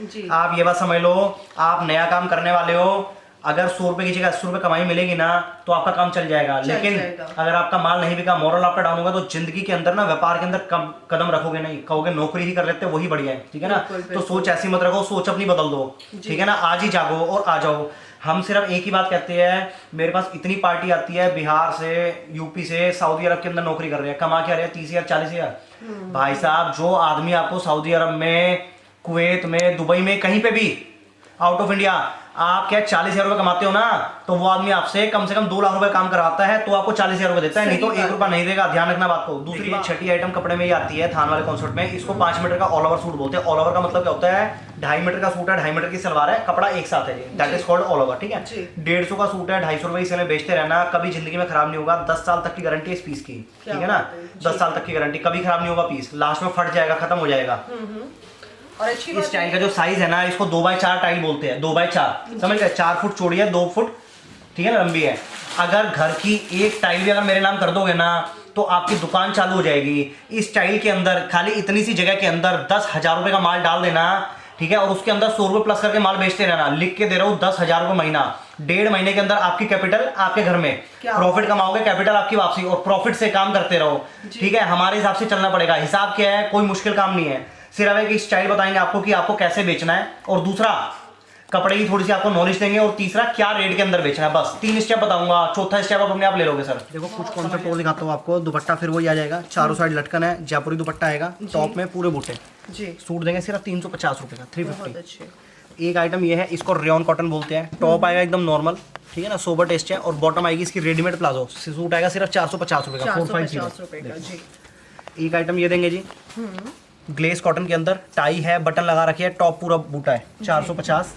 जी। आप ये बात समझ लो, आप नया काम करने वाले हो, अगर 100 रुपए की जगह 80 रुपए कमाई मिलेगी ना तो आपका काम चल जाएगा। लेकिन अगर आपका माल नहीं बिका, मोरल आपका डाउन होगा, तो जिंदगी के अंदर ना, व्यापार के अंदर कदम रखोगे नहीं, कहोगे नौकरी ही कर लेते वही बढ़िया है, ठीक है ना। तो सोच ऐसी मत रखो, सोच अपनी बदल दो, ठीक है ना। आज ही जागो और आ जाओ। हम सिर्फ एक ही बात कहते हैं, मेरे पास इतनी पार्टी आती है बिहार से, यूपी से, सऊदी अरब के अंदर नौकरी कर रहे हैं, कमा के आ रहे हैं 30,000 40,000। भाई साहब, जो आदमी आपको सऊदी अरब में, कुवैत में, दुबई में, कहीं पे भी आउट ऑफ इंडिया आप क्या 40,000 रुपए कमाते हो ना, तो वो आदमी आपसे कम से कम 2 लाख रुपए काम कराता है तो आपको 40,000 रुपए देता है, नहीं तो 1 रुपया नहीं देगा। ध्यान रखना बात को। दूसरी छठी आइटम कपड़े में ही आती है, थान वाले कॉन्सेप्ट में। इसको 5 मीटर का ऑल ओवर सूट बोलते हैं। ऑल ओवर का मतलब क्या होता है? 2.5 मीटर का सूट है, 2.5 मीटर की सलवार है, कपड़ा एक साथ है, that is called all over, ठीक है। 150 का सूट है, 250 रुपए इसे बेचते रहना, कभी जिंदगी में खराब नहीं होगा। 10 साल तक की गारंटी है इस पीस की, ठीक है ना। 10 साल तक की गारंटी, कभी खराब नहीं होगा पीस, लास्ट में फट जाएगा, खत्म हो जाएगा। और अच्छी इस टाइल का जो साइज है ना, इसको 2x4 टाइल बोलते हैं। 2x4 समझ गए? 4 फुट चौड़ी है, 2 फुट, ठीक है ना, लंबी है। अगर घर की एक टाइल भी अगर मेरे नाम कर दोगे ना तो आपकी दुकान चालू हो जाएगी। इस टाइल के अंदर खाली इतनी सी जगह के अंदर 10,000 रुपए का माल डाल देना, ठीक है, और उसके अंदर 100 रुपए प्लस करके माल बेचते रहना। लिख के दे रहा हूँ 10,000 रुपए महीना। 1.5 महीने के अंदर आपकी कैपिटल आपके घर में, प्रॉफिट कमाओगे, कैपिटल आपकी वापसी, और प्रॉफिट से काम करते रहो, ठीक है। हमारे हिसाब से चलना पड़ेगा। हिसाब क्या है? कोई मुश्किल काम नहीं है, सिर्फ एक स्टाइल बताएंगे आपको कि आपको कैसे बेचना है, और दूसरा कपड़े की थोड़ी सी आपको नॉलेज देंगे, और तीसरा क्या रेट के अंदर बेचना है। बस 3 स्टेप बताऊंगा, चौथा स्टेप आप अपने आप ले लोगे सर। देखो कुछ कॉन्सेप्ट और दिखाता हूँ आपको। दुपट्टा फिर वही आ जाएगा, चारों साइड लटकन है, जयपुरी दुपट्टा आएगा, टॉप में पूरे बूटे जी। सूट देंगे सिर्फ 350 रुपए का, 350। एक आइटम ये है, इसको रेयन कॉटन बोलते हैं। टॉप आएगा एकदम नॉर्मल, ठीक है ना, सोबर टेस्ट है, और बॉटम आएगी इसकी रेडीमेड प्लाजो। सूट आएगा सिर्फ 450 रुपए का, 450 रुपए का। एक आइटम ये देंगे जी, ग्लेस कॉटन के अंदर, टाई है, बटन लगा रखी है, टॉप पूरा बूटा है, 450।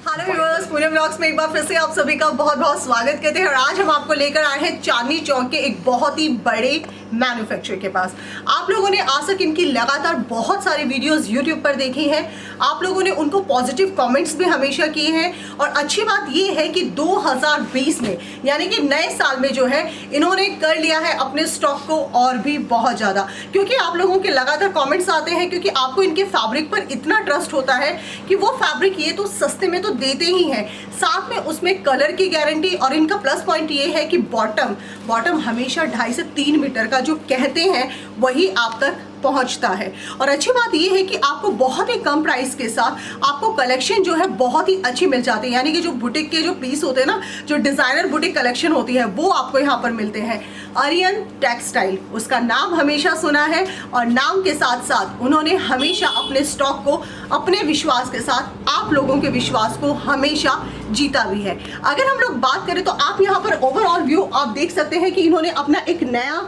हेलो व्यूअर्स, पूनम व्लॉग्स में एक बार फिर से आप सभी का बहुत बहुत स्वागत करते हैं। और आज हम आपको लेकर आए हैं चांदनी चौक के एक बहुत ही बड़े मैन्युफैक्चरर के पास। आप लोगों ने आज तक इनकी लगातार बहुत सारी वीडियोस यूट्यूब पर देखी हैं, आप लोगों ने उनको पॉजिटिव कमेंट्स भी हमेशा किए हैं। और अच्छी बात ये है कि 2020 में यानी कि नए साल में जो है इन्होंने कर लिया है अपने स्टॉक को और भी बहुत ज़्यादा, क्योंकि आप लोगों के लगातार कॉमेंट्स आते हैं, क्योंकि आपको इनके फैब्रिक पर इतना ट्रस्ट होता है कि वो फैब्रिक ये तो सस्ते में तो देते ही हैं, साथ में उसमें कलर की गारंटी। और इनका प्लस पॉइंट ये है कि बॉटम हमेशा 2.5 से 3 मीटर का जो कहते हैं वही आप तक पहुंचता है। और अच्छी बात यह है कि आपको बहुत ही कम प्राइस के साथ आपको कलेक्शन जो है बहुत ही अच्छी मिल जाती है। यानी कि जो बुटीक के जो पीस होते हैं ना, जो डिजाइनर बुटीक कलेक्शन होती है, वो आपको यहाँ पर मिलते हैं। आर्यन टेक्सटाइल, उसका नाम हमेशा सुना है, और नाम के साथ साथ उन्होंने हमेशा अपने स्टॉक को अपने विश्वास के साथ आप लोगों के विश्वास को हमेशा जीता भी है। अगर हम लोग बात करें तो आप यहाँ पर ओवरऑल व्यू आप देख सकते हैं कि इन्होंने अपना एक नया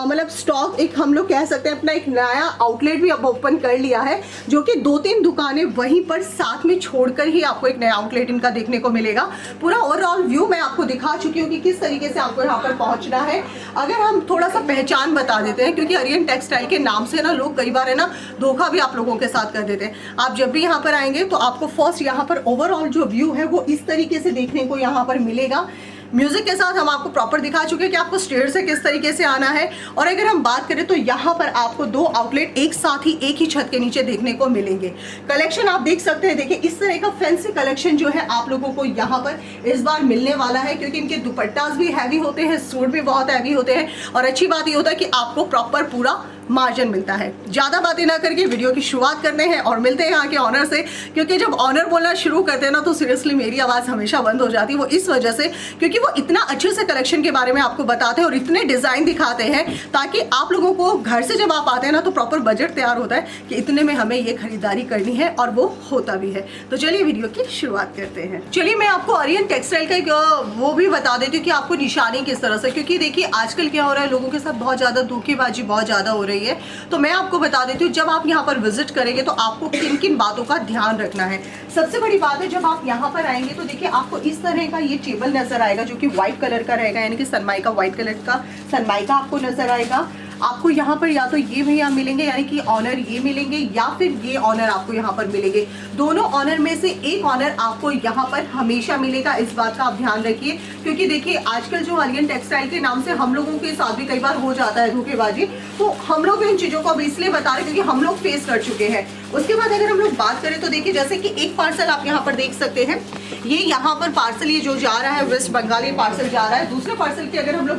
मतलब स्टॉक, एक हम लोग कह सकते हैं अपना एक नया आउटलेट भी अब ओपन कर लिया है, जो कि 2-3 दुकानें वहीं पर साथ में छोड़कर ही आपको एक नया आउटलेट इनका देखने को मिलेगा। पूरा ओवरऑल व्यू मैं आपको दिखा चुकी हूँ कि किस तरीके से आपको यहाँ पर पहुँचना है। अगर हम थोड़ा सा पहचान बता देते हैं, क्योंकि आर्यन टेक्सटाइल के नाम से ना लोग कई बार है ना धोखा भी आप लोगों के साथ कर देते हैं। आप जब भी यहाँ पर आएंगे तो आपको फर्स्ट यहाँ पर ओवरऑल जो व्यू है वो इस तरीके से देखने को यहाँ पर मिलेगा। म्यूजिक के साथ हम आपको प्रॉपर दिखा चुके हैं कि आपको स्टेयर से किस तरीके से आना है। और अगर हम बात करें तो यहाँ पर आपको 2 आउटलेट एक साथ ही एक ही छत के नीचे देखने को मिलेंगे। कलेक्शन आप देख सकते हैं, देखिए इस तरह का फैंसी कलेक्शन जो है आप लोगों को यहाँ पर इस बार मिलने वाला है, क्योंकि इनके दुपट्टास भी हैवी होते हैं, सूट भी बहुत हैवी होते हैं। और अच्छी बात ये होता है कि आपको प्रॉपर पूरा मार्जिन मिलता है। ज़्यादा बातें ना करके वीडियो की शुरुआत करते हैं और मिलते हैं यहाँ के ऑनर से, क्योंकि जब ऑनर बोलना शुरू करते हैं ना तो सीरियसली मेरी आवाज़ हमेशा बंद हो जाती है। वो इस वजह से क्योंकि वो इतना अच्छे से कलेक्शन के बारे में आपको बताते हैं और इतने डिज़ाइन दिखाते हैं, ताकि आप लोगों को घर से जब आप आते हैं ना तो प्रॉपर बजट तैयार होता है कि इतने में हमें ये खरीदारी करनी है, और वो होता भी है। तो चलिए वीडियो की शुरुआत करते हैं। चलिए मैं आपको आर्यन टेक्सटाइल का एक वो भी बता देती हूँ कि आपको निशानी किस तरह से, क्योंकि देखिए आजकल क्या हो रहा है, लोगों के साथ बहुत ज़्यादा धोखेबाजी बहुत ज़्यादा हो रही है। तो मैं आपको बता देती हूँ, जब आप यहाँ पर विजिट करेंगे तो आपको किन किन बातों का ध्यान रखना है। सबसे बड़ी बात है, जब आप यहाँ पर आएंगे तो देखिए आपको इस तरह का ये टेबल नजर आएगा, जो कि व्हाइट कलर का रहेगा, यानी कि सनमाइका व्हाइट कलर का सनमाइका आपको नजर आएगा। आपको यहाँ पर या तो ये भैया मिलेंगे यानी कि ऑनर ये मिलेंगे या फिर ये ऑनर आपको यहाँ पर मिलेंगे। दोनों ऑनर में से एक ऑनर आपको यहाँ पर हमेशा मिलेगा, इस बात का आप ध्यान रखिए। क्योंकि देखिए आजकल जो आर्यन टेक्सटाइल के नाम से हम लोगों के साथ भी कई बार हो जाता है धोखेबाजी, तो हम लोग इन चीज़ों को अब इसलिए बता रहे हैं क्योंकि हम लोग फेस कर चुके हैं। उसके बाद अगर हम लोग बात करें तो देखिए जैसे कि एक पार्सल आप यहाँ पर देख सकते हैं, ये यहाँ पर पार्सल ये जो जा रहा है वेस्ट बंगाल ये पार्सल जा रहा है। दूसरे पार्सल की अगर हम लोग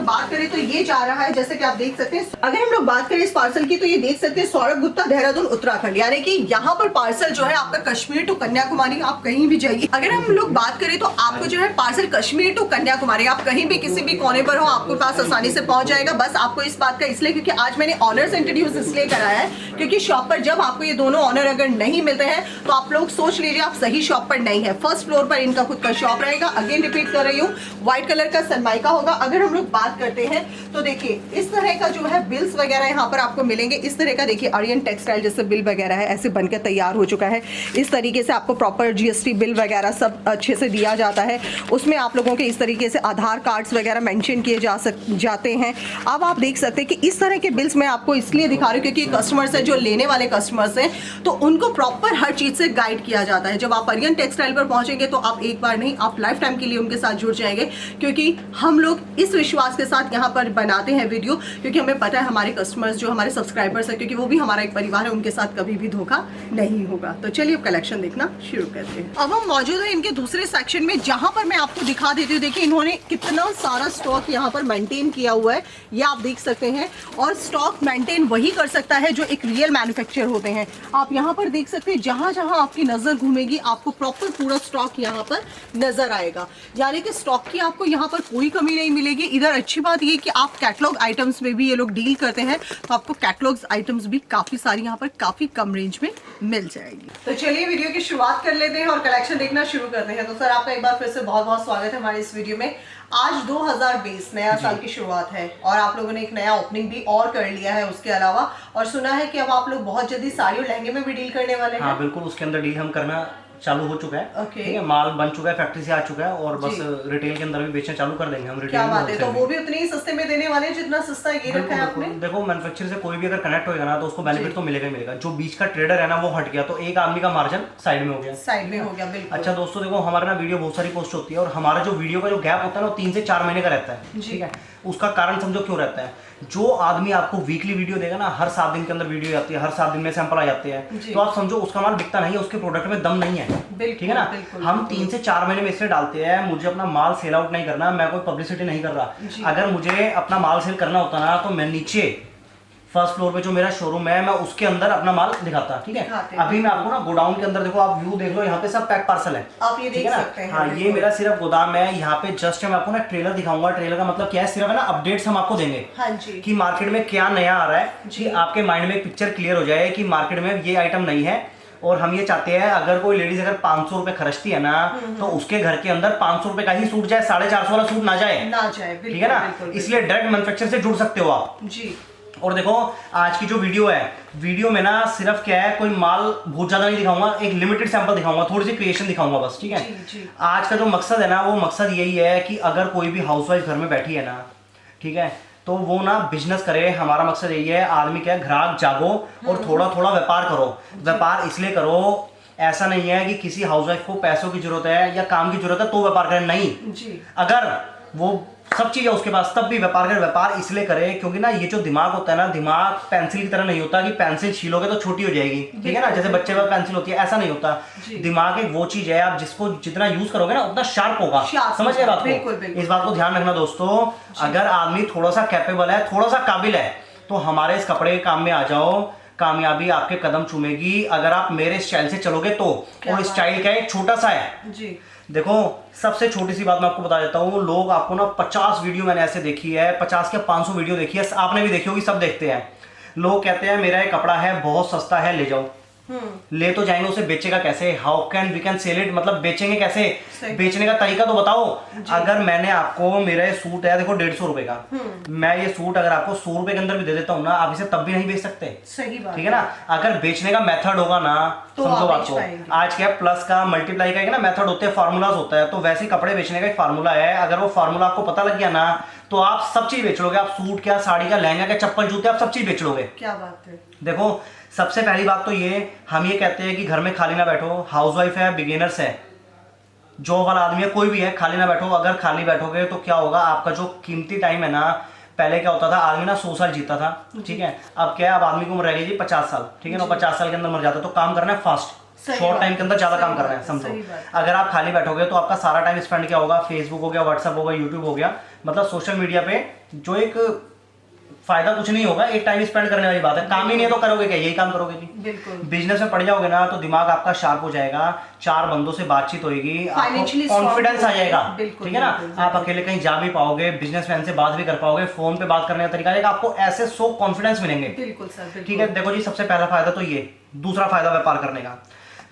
बात करें तो ये जा रहा है जैसे कि आप देख सकते हैं। अगर हम लोग बात करें इस पार्सल की तो ये देख सकते हैं सौरभ गुप्ता, देहरादून, उत्तराखंड, यानी कि यहाँ पर पार्सल जो है आपका कश्मीर टू कन्याकुमारी, आप कहीं भी जाइए। अगर हम लोग बात करें तो आपको जो है पार्सल कश्मीर टू कन्याकुमारी, आप कहीं भी किसी भी कोने पर हो आपको पास आसानी से पहुंच जाएगा। बस आपको इस बात का इसलिए क्योंकि आज मैंने ऑनर्स इंट्रोड्यूस इसलिए कराया है क्योंकि शॉप पर जब आपको ये दोनों ऑनर अगर नहीं मिलते हैं तो आप लोग सोच लीजिए आप सही शॉप पर नहीं है। फर्स्ट फ्लोर पर इनका खुद का शॉप रहेगा, अगेन रिपीट कर रही हूँ, व्हाइट कलर का सनमाइका होगा। अगर हम लोग बात करते हैं तो देखिए इस तरह का जो है बिल्स वगैरह यहाँ पर आपको मिलेंगे। इस तरह का देखिए आर्यन टेक्सटाइल जैसे बिल वगैरह है ऐसे बनकर तैयार हो चुका है। इस तरीके से आपको प्रॉपर GST बिल वगैरह सब अच्छे से दिया जाता है। उसमें आप लोगों के इस तरीके से आधार कार्ड्स वगैरह मेंशन किए जाते हैं। अब आप देख सकते हैं कि इस तरह के बिल्स मैं आपको इसलिए दिखा रही हूँ क्योंकि कस्टमर्स हैं जो लेने वाले कस्टमर्स हैं तो उनको प्रॉपर हर चीज़ से गाइड किया जाता है। जब आप आर्यन टेक्सटाइल पर पहुंचेंगे तो आप एक बार नहीं आप लाइफ टाइम के लिए उनके साथ जुड़ जाएंगे क्योंकि हम लोग इस विश्वास के साथ यहाँ पर बनाते हैं वीडियो क्योंकि हमें पता है हमारे कस्टमर्स जो हमारे सब्सक्राइबर्स हैं क्योंकि वो भी हमारा एक परिवार है, उनके साथ कभी भी धोखा नहीं होगा। तो चलिए अब कलेक्शन देखना शुरू करते हैं। अब हम मौजूद हैं इनके दूसरे सेक्शन में जहाँ पर मैं आपको दिखा देती हूँ। देखिए इन्होंने कितना सारा स्टॉक यहाँ पर मेंटेन किया हुआ है, ये आप देख सकते हैं। और स्टॉक मेंटेन वही कर सकता है जो एक रियल मैन्युफैक्चरर होते हैं। आप यहाँ पर देख सकते हैं जहाँ जहाँ आपकी नज़र घूमेगी आपको प्रॉपर पूरा स्टॉक यहाँ पर नजर आएगा, यानी कि स्टॉक की आपको यहाँ पर कोई कमी नहीं मिलेगी। इधर अच्छी बात ये कि आप कैटलॉग आइटम्स में भी ये लोग डील करते हैं तो आपको कैटलॉग आइटम्स भी काफ़ी सारी यहाँ पर काफ़ी कम रेंज में मिल जाएगी। तो चलिए वीडियो की शुरुआत कर लेते हैं और कलेक्शन देखना शुरू करते हैं। तो सर आपका एक बार फिर से बहुत बहुत स्वागत है हमारे इस वीडियो में। आज 2020 नया साल की शुरुआत है और आप लोगों ने एक नया ओपनिंग भी और कर लिया है उसके अलावा, और सुना है कि अब आप लोग बहुत जल्दी साड़ी और लहंगे में भी डील करने वाले हैं। हाँ बिल्कुल, उसके अंदर डील हम करना चालू हो चुका है। ठीक है, माल बन चुका है, फैक्ट्री से आ चुका है और बस रिटेल के अंदर भी बेचना चालू कर देंगे हम। रिटेल क्या बात है, तो वो भी उतनी ही सस्ते में देने वाले हैं जितना सस्ता ये रखा है आपने। देखो मैन्युफैक्चर से कोई भी अगर कनेक्ट होगा ना तो उसको बेनिफिट तो मिलेगा ही मिलेगा। जो बीच का ट्रेडर है ना वो हट गया तो एक आदमी का मार्जिन साइड में हो गया, बिल्कुल। अच्छा दोस्तों देखो हमारे ना वीडियो बहुत सारी पोस्ट होती है और हमारा जो वीडियो का जो गैप होता है ना 3 से 4 महीने का रहता है। ठीक है, उसका कारण समझो क्यों रहता है। जो आदमी आपको वीकली वीडियो देगा ना, हर 7 दिन के अंदर वीडियो आती है, हर 7 दिन में सैंपल आ जाते हैं, तो आप समझो उसका माल बिकता नहीं है, उसके प्रोडक्ट में दम नहीं है। ठीक है ना, हम 3 से 4 महीने में इसलिए डालते हैं, मुझे अपना माल सेल आउट नहीं करना, मैं कोई पब्लिसिटी नहीं कर रहा। अगर मुझे अपना माल सेल करना होता ना तो मैं नीचे फर्स्ट फ्लोर पे जो मेरा शोरूम है मैं उसके अंदर अपना माल दिखाता। ठीक है, अभी मैं आपको ना गोडाउन के अंदर देखो, आप व्यू देख लो, यहाँ पे सब पैक पार्सल है, आप ये देख सकते हैं। हाँ ये मेरा सिर्फ गोदाम है। यहाँ पे जस्ट मैं आपको ना ट्रेलर दिखाऊंगा। ट्रेलर का मतलब क्या है, सिर्फ है ना अपडेट्स हम आपको देंगे। हाँ जी, कि मार्केट में क्या नया आ रहा है, कि आपके माइंड में एक पिक्चर क्लियर हो जाए कि मार्केट में ये आइटम नहीं है। और हम ये चाहते हैं अगर कोई लेडीज अगर 500 रुपए खर्चती है ना तो उसके घर के अंदर 500 रुपए का ही सूट जाए, 450 वाला सूट ना जाए। ठीक है ना, इसलिए डायरेक्ट मैन्युफैक्चर से जुड़ सकते हो आप जी। और देखो आज की जो वीडियो है, वीडियो में ना सिर्फ क्या है, कोई माल बहुत ज्यादा नहीं दिखाऊंगा, एक लिमिटेड सैंपल दिखाऊंगा, थोड़ी सी क्रिएशन दिखाऊंगा बस। ठीक है, जी। आज का जो मकसद है ना वो मकसद यही है कि अगर कोई भी हाउसवाइफ घर में बैठी है ना, ठीक है, तो वो ना बिजनेस करे। हमारा मकसद यही है, आदमी क्या ग्राहक जागो और थोड़ा थोड़ा व्यापार करो। व्यापार इसलिए करो, ऐसा नहीं है कि किसी हाउसवाइफ को पैसों की जरूरत है या काम की जरूरत है तो व्यापार करें, नहीं जी। अगर वो सब चीज है उसके पास तब भी व्यापार करें। व्यापार इसलिए करे क्योंकि ना ये जो दिमाग होता है ना, दिमाग पेंसिल की तरह नहीं होता कि पेंसिल छीलोगे तो छोटी हो जाएगी। ठीक है ना, जैसे बच्चे पर पेंसिल होती है, ऐसा नहीं होता। दिमाग एक वो चीज है, आप जिसको जितना यूज करोगे ना उतना शार्प होगा। समझ गए बात को? इस बात को ध्यान रखना दोस्तों। अगर आदमी थोड़ा सा कैपेबल है, थोड़ा सा काबिल है, तो हमारे इस कपड़े के काम में आ जाओ, कामयाबी आपके कदम चूमेगी। अगर आप मेरे स्टाइल से चलोगे तो, और स्टाइल क्या है, छोटा सा है जी। देखो सबसे छोटी सी बात मैं आपको बता देता हूँ, लोग आपको ना 50 वीडियो मैंने ऐसे देखी है, 50 के 500 वीडियो देखी है, आपने भी देखी होगी, सब देखते हैं। लोग कहते हैं मेरा ये कपड़ा है बहुत सस्ता है ले जाओ। ले तो जाएंगे, उसे बेचेगा कैसे? How can we can sell it, मतलब बेचेंगे कैसे? बेचने का तरीका तो बताओ। अगर मैंने आपको, मेरा ये सूट है देखो 150 रुपए का, मैं ये सूट अगर आपको 100 रुपए के अंदर भी दे देता हूँ ना, आप इसे तब भी नहीं बेच सकते। सही बात, ठीक है ना? अगर बेचने का मेथड होगा ना, तो समझो बात को, आज क्या प्लस का मल्टीप्लाई का ना मेथड होते हैं, फार्मूलाज होता है, तो वैसे कपड़े बेचने का एक फार्मूला है। अगर वो फार्मूला आपको पता लग गया ना, तो आप सब चीज बेच लोगे। आप सूट क्या, साड़ी क्या, लहंगा क्या, चप्पल जूते, आप सब चीज बेच लोगे। क्या बात है। देखो सबसे पहली बात तो ये, हम ये कहते हैं कि घर में खाली ना बैठो। हाउसवाइफ है, बिगिनर्स है, जॉब वाला आदमी है, कोई भी है, खाली ना बैठो। अगर खाली बैठोगे तो क्या होगा, आपका जो कीमती टाइम है ना, पहले क्या होता था, आदमी ना 100 साल जीता था, ठीक है, अब क्या है, अब आदमी की उम्र रह गई जी 50 साल, ठीक है ना, 50 साल के अंदर मर जाता है। तो काम करना है फास्ट, शॉर्ट टाइम के अंदर ज्यादा काम करना है, समझो। अगर आप खाली बैठोगे तो आपका सारा टाइम स्पेंड क्या होगा, फेसबुक हो गया, व्हाट्सएप हो गया, यूट्यूब हो गया, मतलब सोशल मीडिया पे, जो एक फायदा कुछ नहीं होगा, एक टाइम स्पेंड करने वाली बात है। काम ही नहीं है तो करोगे क्या? यही काम करोगे जी। बिल्कुल। बिजनेस में पड़ जाओगे ना तो दिमाग आपका शार्प हो जाएगा, 4 बंदों से बातचीत होगी, आपको कॉन्फिडेंस आ जाएगा, ठीक है ना, आप अकेले कहीं जा भी पाओगे, बिजनेसमैन से बात भी कर पाओगे, फोन पे बात करने का तरीका आएगा, आपको ऐसे 100 कॉन्फिडेंस मिलेंगे। बिल्कुल सर, ठीक है। देखो जी, सबसे पहला फायदा तो ये। दूसरा फायदा व्यापार करने का,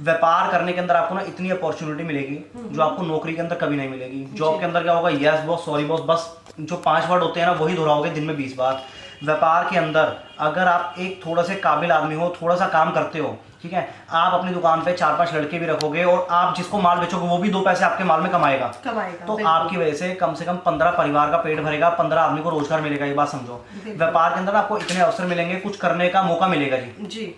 व्यापार करने के अंदर आपको ना इतनी अपॉर्चुनिटी मिलेगी जो आपको नौकरी के अंदर कभी नहीं मिलेगी। जॉब के अंदर क्या होगा, यस बॉस, सॉरी बॉस, बस जो 5 वर्ड होते हैं ना, वही दोहराओगे दिन में 20 बार। व्यापार के अंदर अगर आप एक थोड़ा से काबिल आदमी हो, थोड़ा सा काम करते हो, ठीक है, आप अपनी दुकान पे 4-5 लड़के भी रखोगे और आप जिसको माल बेचोगे वो भी 2 पैसे आपके माल में कमाएगा। तो आपकी वजह से कम 15 परिवार का पेट भरेगा, 15 आदमी को रोजगार मिलेगा। ये बात समझो। व्यापार के अंदर आपको इतने अवसर मिलेंगे, कुछ करने का मौका मिलेगा जी।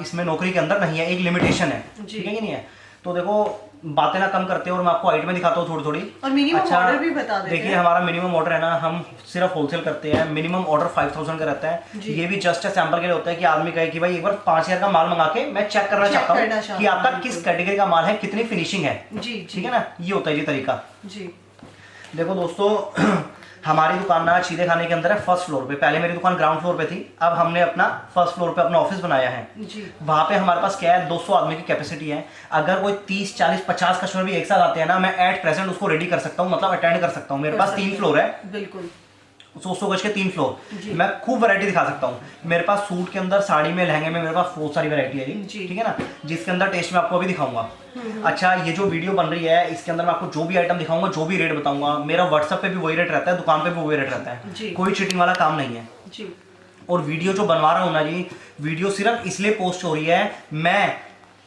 इसमें नौकरी के अंदर नहीं है, एक लिमिटेशन है, ठीक है कि नहीं है? तो देखो बातें ना कम करते हो, और मैं आपको आइट में दिखाता हूँ थोड़ी थोड़ी। और मिनिमम ऑर्डर भी बता देते हैं। देखिए हमारा मिनिमम ऑर्डर है ना, हम सिर्फ होलसेल करते हैं, मिनिमम ऑर्डर 5000 का रहता है। ये भी जस्ट सैंपल के लिए होता है कि आदमी कहे कि भाई एक बार 5000 का माल मंगा के मैं चेक करना चाहता हूँ कि आपका किस कैटेगरी का माल है, कितनी फिनिशिंग है, ठीक है ना, ये होता है जी तरीका जी। देखो दोस्तों, हमारी दुकान ना चीज़े खाने के अंदर है फर्स्ट फ्लोर पे। पहले मेरी दुकान ग्राउंड फ्लोर पे थी, अब हमने अपना फर्स्ट फ्लोर पे अपना ऑफिस बनाया है जी। वहाँ पे हमारे पास क्या है, 200 आदमी की कैपेसिटी है। अगर कोई 30, 40, 50 कस्टमर भी एक साथ आते हैं ना, मैं एट प्रेजेंट उसको रेडी कर सकता हूँ, मतलब अटेंड कर सकता हूँ। मेरे पास 3 फ्लोर है, बिल्कुल 100 गज के 3 फ्लोर। मैं खूब वैरायटी दिखा सकता हूँ। मेरे पास सूट के अंदर, साड़ी में, लहंगे में मेरे पास बहुत सारी वैरायटी है जी, ठीक है ना, जिसके अंदर टेस्ट मैं आपको अभी दिखाऊंगा। अच्छा, ये जो वीडियो बन रही है इसके अंदर मैं आपको जो भी आइटम दिखाऊंगा, जो भी रेट बताऊंगा, मेरा व्हाट्सएप पे भी वही रेट रहता है, दुकान पे भी वही रेट रहता है, कोई चीटिंग वाला काम नहीं है जी। और वीडियो जो बनवा रहा हूँ ना जी, वीडियो सिर्फ इसलिए पोस्ट हो रही है, मैं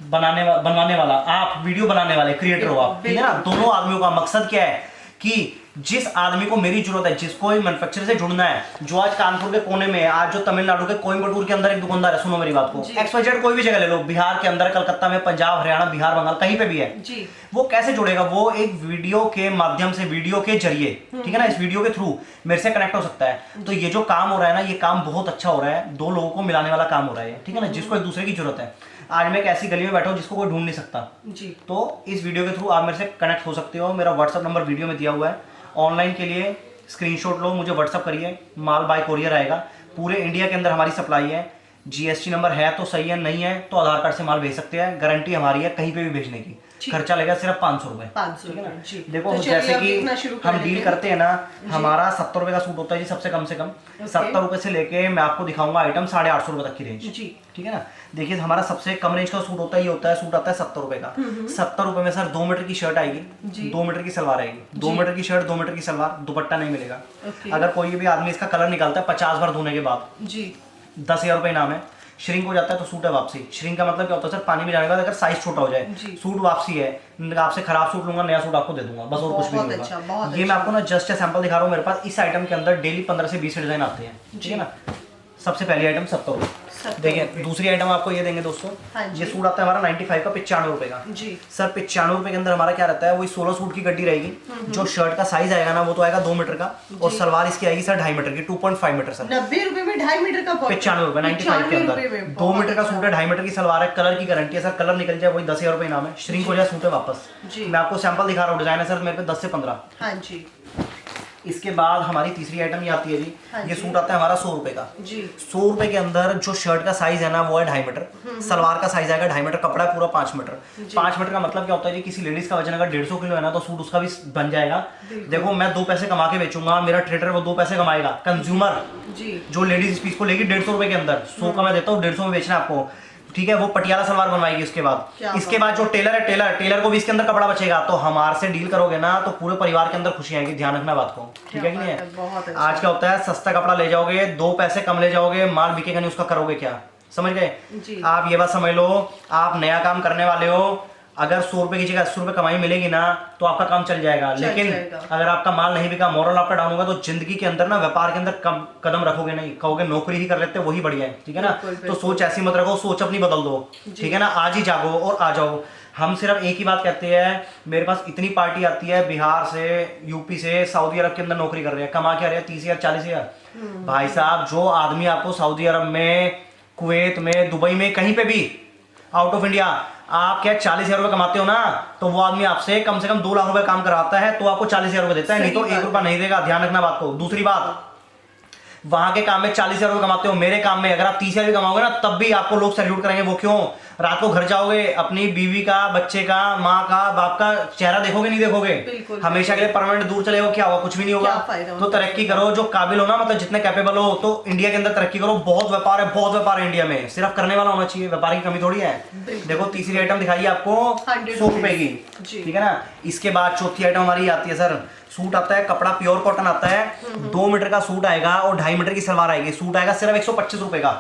बनवाने वाला, आप वीडियो बनाने वाले क्रिएटर हो आप, ठीक है ना। दोनों आदमियों का मकसद क्या है कि जिस आदमी को मेरी जरूरत है, जिसको मैन्युफैक्चर से जुड़ना है, जो आज कानपुर के कोने में है, आज जो तमिलनाडु के कोयम्बटूर के अंदर एक दुकानदार है, सुनो मेरी बात को, XYZ कोई भी जगह ले लो, बिहार के अंदर, कलकत्ता में, पंजाब, हरियाणा, बिहार, बंगाल, कहीं पे भी है जी। वो कैसे जुड़ेगा? वो एक वीडियो के माध्यम से, वीडियो के जरिए, ठीक है ना, इस वीडियो के थ्रू मेरे से कनेक्ट हो सकता है। तो ये जो काम हो रहा है ना, ये काम बहुत अच्छा हो रहा है, 2 लोगों को मिलाने वाला काम हो रहा है, ठीक है ना, जिसको एक दूसरे की जरूरत है। आज मैं एक ऐसी गली में बैठा हूँ जिसको कोई ढूंढ नहीं सकता जी। तो इस वीडियो के थ्रू आप मेरे से कनेक्ट हो सकते हो। मेरा व्हाट्सअप नंबर वीडियो में दिया हुआ है। ऑनलाइन के लिए स्क्रीनशॉट लो, मुझे व्हाट्सअप करिए, माल बाय कोरियर आएगा। पूरे इंडिया के अंदर हमारी सप्लाई है। GST नंबर है तो सही है, नहीं है तो आधार कार्ड से माल भेज सकते हैं। गारंटी हमारी है कहीं पे भी भेजने की। खर्चा लगेगा सिर्फ 500 रुपए, ठीक है ना। देखो तो जैसे कि हम डील करते हैं ना, हमारा 70 रुपए का सूट होता है जी, सबसे कम से कम 70 रुपए से लेके मैं आपको दिखाऊंगा आइटम 850 रुपए तक की रेंज, ठीक है ना। देखिए हमारा सबसे कम रेंज का सूट होता है, ये होता है, सूट आता है 70 रुपए का। 70 रुपए में सर 2 मीटर की शर्ट आएगी, 2 मीटर की सलवार आएगी, 2 मीटर की शर्ट, 2 मीटर की सलवार, दुपट्टा नहीं मिलेगा। अगर कोई भी आदमी इसका कलर निकालता है 50 बार धोने के बाद, 10,000 रुपए इनाम है। श्रिंक हो जाता है तो सूट है वापसी। श्रिंक का मतलब क्या होता है सर, पानी में जाने के बाद अगर साइज छोटा हो जाए, सूट वापसी है, आपसे खराब सूट लूंगा, नया सूट आपको दे दूंगा, बस और कुछ भी नहीं होगा। ये मैं आपको ना जस्ट सैंपल दिखा रहा हूँ। मेरे पास इस आइटम के अंदर डेली 15 से 20 डिजाइन आते हैं, ठीक है ना। सबसे पहली आइटम 70। देखिए दूसरी आइटम आपको ये देंगे दोस्तों, ये सूट आता है हमारा 95 का, 95 रुपए का जी। सर 95 रुपए के अंदर हमारा क्या रहता है, वही 16 सूट की गड्डी रहेगी। जो शर्ट का साइज आएगा ना, वो तो आएगा 2 मीटर का, और सलवार इसकी आएगी सर 2.5 मीटर की, 2.5 मीटर सर। 90 रुपए में 2.5 मीटर का, 95 रुपए 95 के अंदर 2 मीटर का सूट है, 2.5 मीटर की सलवार है। कलर की गारंटी है सर, कलर निकल जाए वही 10,000 रुपए इनाम है। श्रिंक हो जाए सूट है वापस। मैं आपको सैंपल दिखा रहा हूँ, डिजाइन है सर मेरे पे 10 से 15। हाँ जी। इसके बाद हमारी तीसरी आइटम ये आती है जी, ये सूट आता है हमारा 100 रुपए का जी। 100 रुपए के अंदर जो शर्ट का साइज है ना, वो है 2.5 मीटर, सलवार का साइज आएगा 2.5 मीटर, कपड़ा पूरा 5 मीटर। 5 मीटर का मतलब क्या होता है जी, किसी लेडीज का वजन अगर 150 किलो है ना, तो सूट उसका भी बन जाएगा। देखो मैं 2 पैसे कमा के बेचूंगा, मेरा ट्रेडर वो 2 पैसे कमाएगा। कंज्यूमर जो लेडीज इस पीस को लेगी 150 रुपए के अंदर, 100 का मैं देता हूँ, 150 में बेचना आपको। ठीक है, वो पटियाला सलवार बनवाएगी उसके बाद। इसके बाद जो टेलर है, टेलर को भी इसके अंदर कपड़ा बचेगा। तो हमारे से डील करोगे ना तो पूरे परिवार के अंदर खुशी आएगी, ध्यान रखना बात को, ठीक है कि नहीं। आज क्या होता है, सस्ता कपड़ा ले जाओगे, 2 पैसे कम ले जाओगे, माल बिकेगा नहीं, उसका करोगे क्या, समझ गए। आप ये बात समझ लो, आप नया काम करने वाले हो, अगर 100 रुपए की जगह 80 रुपए कमाई मिलेगी ना तो आपका काम चल जाएगा। लेकिन अगर आपका माल नहीं बिका, मोरल आपका डाउन होगा, तो जिंदगी के अंदर ना व्यापार के अंदर कदम रखोगे नहीं, कहोगे नौकरी ही कर लेते वही बढ़िया है, ठीक है ना। तो सोच ऐसी मत रखो, सोच अपनी बदल दो, ठीक है ना। आज ही जागो और आ जाओ। हम सिर्फ एक ही बात कहते हैं, मेरे पास इतनी पार्टी आती है बिहार से, यूपी से, सऊदी अरब के अंदर नौकरी कर रहे हैं, कमा के आ रहे हैं 30,000 40,000। भाई साहब, जो आदमी आपको सऊदी अरब में, कुवैत में, दुबई में, कहीं पे भी आउट ऑफ इंडिया आप क्या 40,000 रुपए कमाते हो ना, तो वो आदमी आपसे कम से कम 2 लाख रुपए काम कराता है तो आपको 40,000 रुपए देता है, नहीं तो 1 रुपया नहीं देगा, ध्यान रखना बात को। दूसरी बात, वहां के काम में 40,000 रुपए कमाते हो, मेरे काम में अगर आप 30,000 भी कमाओगे ना तब भी आपको लोग सैल्यूट करेंगे। वो क्यों? रात को घर जाओगे, अपनी बीवी का, बच्चे का, माँ का, बाप का चेहरा देखोगे नहीं देखोगे, हमेशा के लिए परमानेंट दूर चले हो, क्या होगा, कुछ भी नहीं होगा। तो तरक्की करो, जो काबिल हो ना, मतलब जितने कैपेबल हो, तो इंडिया के अंदर तरक्की करो। बहुत व्यापार है, बहुत व्यापार है इंडिया में, सिर्फ करने वाला होना चाहिए, व्यापार की कमी थोड़ी है। देखो तीसरी आइटम दिखाई आपको 100 रुपए की, ठीक है ना। इसके बाद चौथी आइटम हमारी आती है सर, सूट आता है, कपड़ा प्योर कॉटन आता है, 2 मीटर का सूट आएगा और 2.5 मीटर की सलवार आएगी। सूट आएगा सिर्फ 125 रुपए का,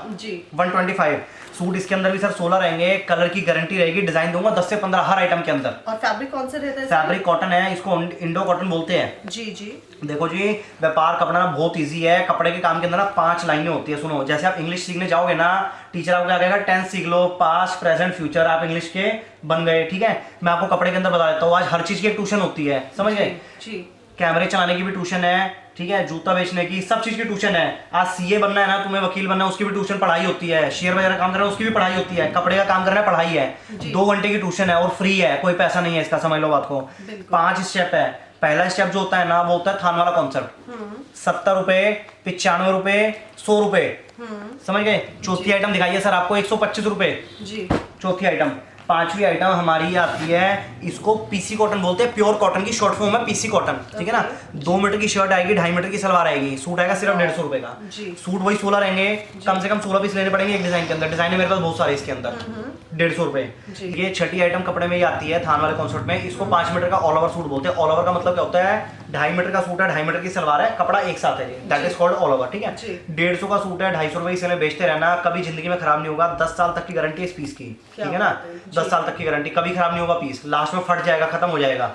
125। सूट इसके अंदर भी सर 16 रहेंगे, कलर की गारंटी रहेगी, डिजाइन दूंगा 10 से 15 हर आइटम के अंदर। और फैब्रिक कौन सा रहता है? फैब्रिक कॉटन है, इसको इंडो कॉटन बोलते हैं। जी जी। देखो जी, व्यापार कपड़ा ना बहुत इजी है। कपड़े के काम के अंदर ना 5 लाइनें होती है। सुनो, जैसे आप इंग्लिश सीखने जाओगे ना, टीचर आपको क्या कहेगा, 10 सीख लो, पास्ट प्रेजेंट फ्यूचर, आप इंग्लिश के बन गए, ठीक है। मैं आपको कपड़े के अंदर बता देता हूँ, आज हर चीज की ट्यूशन होती है, समझ गए। कैमरे चलाने की भी ट्यूशन है, ठीक है, जूता बेचने की, सब चीज की ट्यूशन है। आज सीए बनना है ना, तुम्हें वकील बनना है, उसकी भी ट्यूशन पढ़ाई होती है। शेयर बाजार काम करना है, उसकी भी पढ़ाई होती है। कपड़े का काम करना है, पढ़ाई है। 2 घंटे की ट्यूशन है और फ्री है, कोई पैसा नहीं है इसका, समझ लो बात को। 5 स्टेप है। पहला स्टेप जो होता है ना, वो होता है थान वाला कॉन्सेप्ट, 70 रुपए, 95 रुपए, 100 रुपए, समझ गए। चौथी आइटम दिखाइए सर आपको 125 रुपए, चौथी आइटम। 5वीं आइटम हमारी आती है, इसको पीसी कॉटन बोलते हैं, प्योर कॉटन की शॉर्ट फॉर्म है पीसी कॉटन, ठीक है ना। 2 मीटर की शर्ट आएगी, 2.5 मीटर की सलवार आएगी, सूट आएगा सिर्फ 150 रुपए का। सूट वही 16 रहेंगे, कम से कम 16 पीस लेने पड़ेंगे एक डिजाइन के अंदर। डिजाइन है मेरे पास बहुत सारे इसके अंदर, 150 रुपए। ये छठी आइटम कपड़े में ही आती है, थान वाले कॉन्सेप्ट में। इसको 5 मीटर का ऑल ओवर सूट बोलते हैं। ऑल ओवर का मतलब क्या होता है, 2.5 मीटर का सूट है, 2.5 मीटर की सलवार है, कपड़ा एक साथ है, that is called all over, ठीक है। 150 का सूट है, 250 रुपए इसे बेचते रहना, कभी जिंदगी में खराब नहीं होगा। 10 साल तक की गारंटी है इस पीस की, ठीक है ना। 10 साल तक की गारंटी, कभी खराब नहीं होगा पीस, लास्ट में फट जाएगा, खत्म हो जाएगा।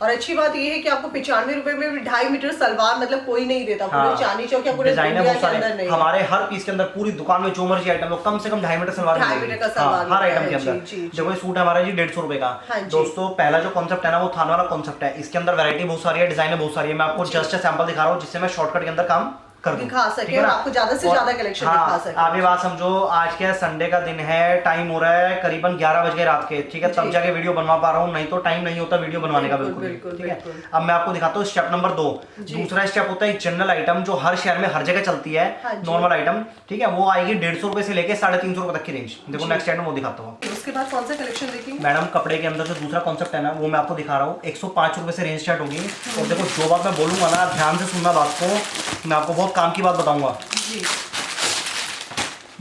और अच्छी बात ये है कि आपको 95 रुपए में भी 2.5 मीटर सलवार मतलब कोई नहीं देता, पूरे चांदनी चौक या पूरे डिजाइन है इंडिया बहुत के अंदर सारे नहीं। हमारे हर पीस के अंदर, पूरी दुकान में जो मर्जी आइटम हो, कम से कम 2.5 मीटर सलवार मिलेगी हर आइटम के अंदर। देखो ये सूट है हमारा जी 150 रुपए का। दोस्तों पहला जो कॉन्सेप्ट है ना, वो थान वाला कॉन्सेप्ट है। इसके अंदर वैरायटी बहुत सारी है, डिजाइन बहुत सारी है। मैं आपको जस्ट सैंपल दिखा रहा हूँ, जिससे मैं शॉर्टकट के अंदर काम दिखा सके और आपको ज्यादा से ज्यादा कलेक्शन दिखा सके। आप ये बात समझो, आज क्या संडे का दिन है, टाइम हो रहा है करीबन 11 बज गए रात के, ठीक है, तब जाके वीडियो बनवा पा रहा हूँ, नहीं तो टाइम नहीं होता वीडियो बनवाने का बिल्कुल, ठीक है। अब मैं आपको दिखाता हूँ स्टेप नंबर 2। दूसरा स्टेप होता है जनरल आइटम, जो हर शहर में हर जगह चलती है, नॉर्मल आइटम, ठीक है। वो आएगी 150 रुपए से लेके 350 रुपए तक की रेंज। देखो नेक्स्ट आइटम वो दिखाता हूँ। उसके बाद कौन सा कलेक्शन देखेंगे मैडम? कपड़े के अंदर जो दूसरा कॉन्सेप्ट है ना, वो मैं आपको दिखा रहा हूँ। 105 रुपए से रेंज स्टार्ट होगी। और देखो जो बात मैं बोलूंगा ना, ध्यान से सुनना बात को, मैं आपको बहुत काम की बात बताऊंगा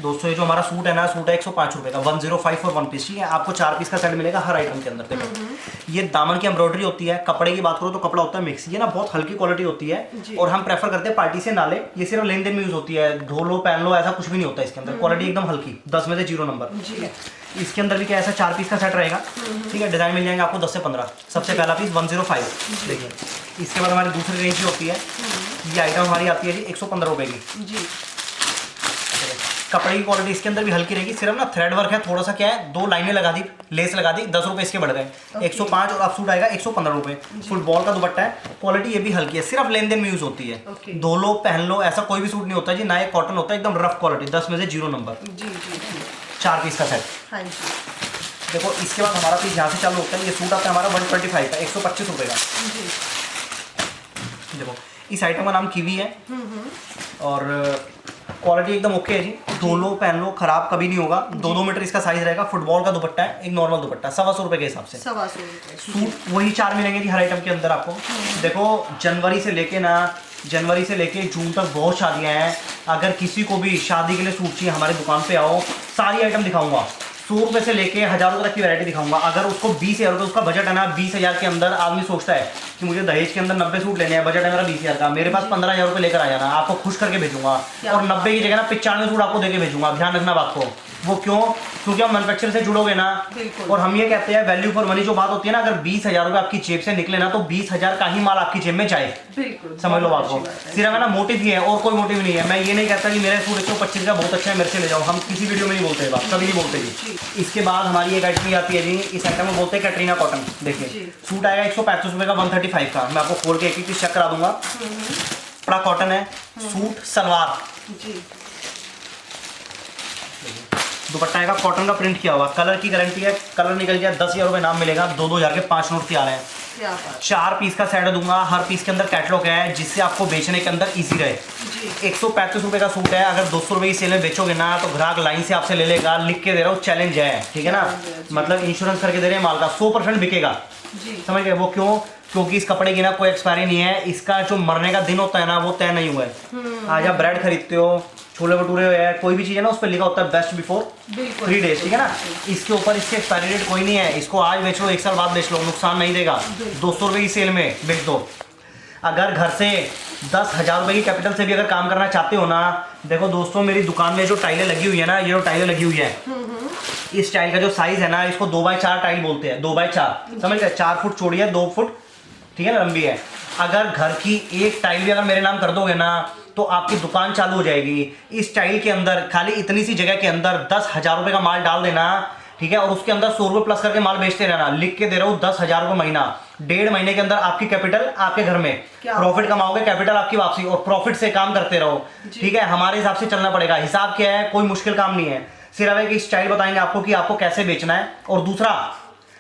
दोस्तों। ये जो हमारा सूट है ना, सूट है 105 रुपए का, 105 और 1 पीस, ठीक है। आपको 4 पीस का सेट मिलेगा हर आइटम के अंदर। देखो ये दामन की एम्ब्रॉयडरी होती है। कपड़े की बात करो तो कपड़ा होता है मिक्स, ये ना बहुत हल्की क्वालिटी होती है, और हम प्रेफर करते हैं पार्टी से ना ले। ये सिर्फ लेन देन में यूज होती है, धो लो पहन लो, ऐसा कुछ भी नहीं होता इसके अंदर। क्वालिटी एकदम हल्की, 10 में से 0 नंबर, ठीक है। इसके अंदर भी क्या ऐसा 4 पीस का सेट रहेगा, ठीक है। डिजाइन मिल जाएंगे आपको 10 से 15। सबसे पहला पीस 105, देखिए। इसके बाद हमारी दूसरी रेंज जो होती है, ये आइटम हमारी आती है जी 115 रुपए की। कपड़े की क्वालिटी इसके अंदर भी हल्की रहेगी, सिर्फ ना थ्रेड वर्क है, थोड़ा सा क्या है, 2 लाइनें लगा दी, लेस लगा दी, 10 रुपए इसके बढ़ गए, 105। और अब सूट आएगा 115 रुपए। फुटबॉल का दुपट्टा है, क्वालिटी ये भी हल्की है, सिर्फ लेन देन में यूज होती है। धो लो पहन लो, ऐसा कोई भी सूट नहीं होता जी, ना ये कॉटन होता है, एकदम रफ क्वालिटी, 10 में से 0 नंबर। 4 पीस का सेट। देखो इसके बाद हमारा पीस यहाँ से चालू होता है। ये सूट आता है हमारा 125 का, 125 रुपए का। देखो इस आइटम का नाम कीवी है, और क्वालिटी एकदम ओके है जी। धो लो पहन लो, खराब कभी नहीं होगा। 2-2 मीटर इसका साइज रहेगा। फुटबॉल का दुपट्टा है, एक नॉर्मल दुपट्टा, 125 रुपए के हिसाब से। 125 रुपए। सूट वही 4 मिलेंगे जी हर आइटम के अंदर आपको। देखो जनवरी से लेके ना जनवरी से लेके जून तक बहुत शादियां हैं। अगर किसी को भी शादी के लिए सूट चाहिए हमारी दुकान पे आओ, सारी आइटम दिखाऊंगा। 100 रुपये से लेके 1000 रुपये तक की वैरायटी दिखाऊंगा। अगर उसको 20,000 रुपये उसका बजट है ना, 20,000 के अंदर आदमी सोचता है कि मुझे दहेज के अंदर 90 सूट लेने हैं, बजट है मेरा 20,000 का, मेरे पास 15,000 रुपये लेकर आ जाना, आपको खुश करके भेजूंगा। और 90 की जगह ना 95 सूट आपको देके भेजूंगा। ध्यान रखना बात को। वो क्यों? क्योंकि हम मैन्युफैक्चर से जुड़ोगे ना, और हम ये कहते हैं वैल्यू फॉर मनी जो बात होती है ना, अगर 20,000 रुपये आपकी जेब से निकले ना तो 20,000 का ही माल आपकी जेब में जाए। समझ लो बात को। सिर्फ है ना मोटिव ही है और कोई मोटिव नहीं है। मैं ये नहीं कहता कि मेरा सूट 125 का बहुत अच्छा है मेरे से ले जाओ, हम किसी वीडियो में नहीं बोलते बात, कभी नहीं बोलते जी। इसके बाद हमारी एक आइटम आती है जी, इस आइटम में बोलते हैं कैटरीना कॉटन। देखिए सूट आएगा 135 रुपये का, 135 का। मैं आपको खोल के एक चीज चेक करा दूंगा। बड़ा कॉटन है, सूट सलवार, दुपट्टा आएगा कॉटन का प्रिंट किया हुआ, कलर की गारंटी है, कलर निकल गया 10,000 रुपये नाम मिलेगा, 2,000 के 5 नोट तैयार हैं। 4 पीस का सेट दूंगा, हर पीस के अंदर कैटलॉग है जिससे आपको बेचने के अंदर इजी रहे। 135 रुपये का सूट है, अगर 200 रुपये की सेल में बेचोगे ना तो ग्राहक लाइन से आपसे ले लेगा। लिख के दे रहा हूँ, चैलेंज है, ठीक है ना, मतलब इंश्योरेंस करके दे रहे हैं माल का, 100% बिकेगा। समझ गए? वो क्यों? क्योंकि इस कपड़े की ना कोई एक्सपायरी नहीं है, इसका जो मरने का दिन होता है ना वो तय नहीं हुआ है। आज आप ब्रेड खरीदते हो, छोले भटूरे है, कोई भी चीज़ है ना उस पर लिखा होता है बेस्ट बिफोर 3 डेज, ठीक है ना। इसके ऊपर इसकी एक्सपायरी डेट कोई नहीं है। इसको आज बेच लो, 1 साल बाद बेच लो, नुकसान नहीं देगा। 200 रुपये की सेल में बेच दो। अगर घर से 10,000 रुपये की कैपिटल से भी अगर काम करना चाहते हो ना, देखो दोस्तों मेरी दुकान में जो टाइलें लगी हुई है ना, ये जो टाइलें लगी हुई है, इस टाइल का जो साइज है ना, इसको 2x4 टाइल बोलते हैं। 2x4 समझ गए? 4 फुट चौड़ी है, 2 फुट ठीक है ना लंबी है। अगर घर की एक टाइल भी अगर मेरे नाम कर दोगे ना तो आपकी दुकान चालू हो जाएगी। इस टाइल के अंदर खाली इतनी सी जगह के अंदर 10,000 रुपये का माल डाल देना, ठीक है, और उसके अंदर 100 रुपये प्लस करके माल बेचते रहना। लिख के दे रहा हूँ 10,000 रुपये महीना, 1.5 महीने के अंदर आपकी कैपिटल आपके घर में, प्रॉफिट कमाओगे, कैपिटल आपकी वापसी, और प्रॉफिट से काम करते रहो, ठीक है। हमारे हिसाब से चलना पड़ेगा। हिसाब क्या है? कोई मुश्किल काम नहीं है, सिर्फ एक स्टाइल बताएंगे आपको कि आपको कैसे बेचना है, और दूसरा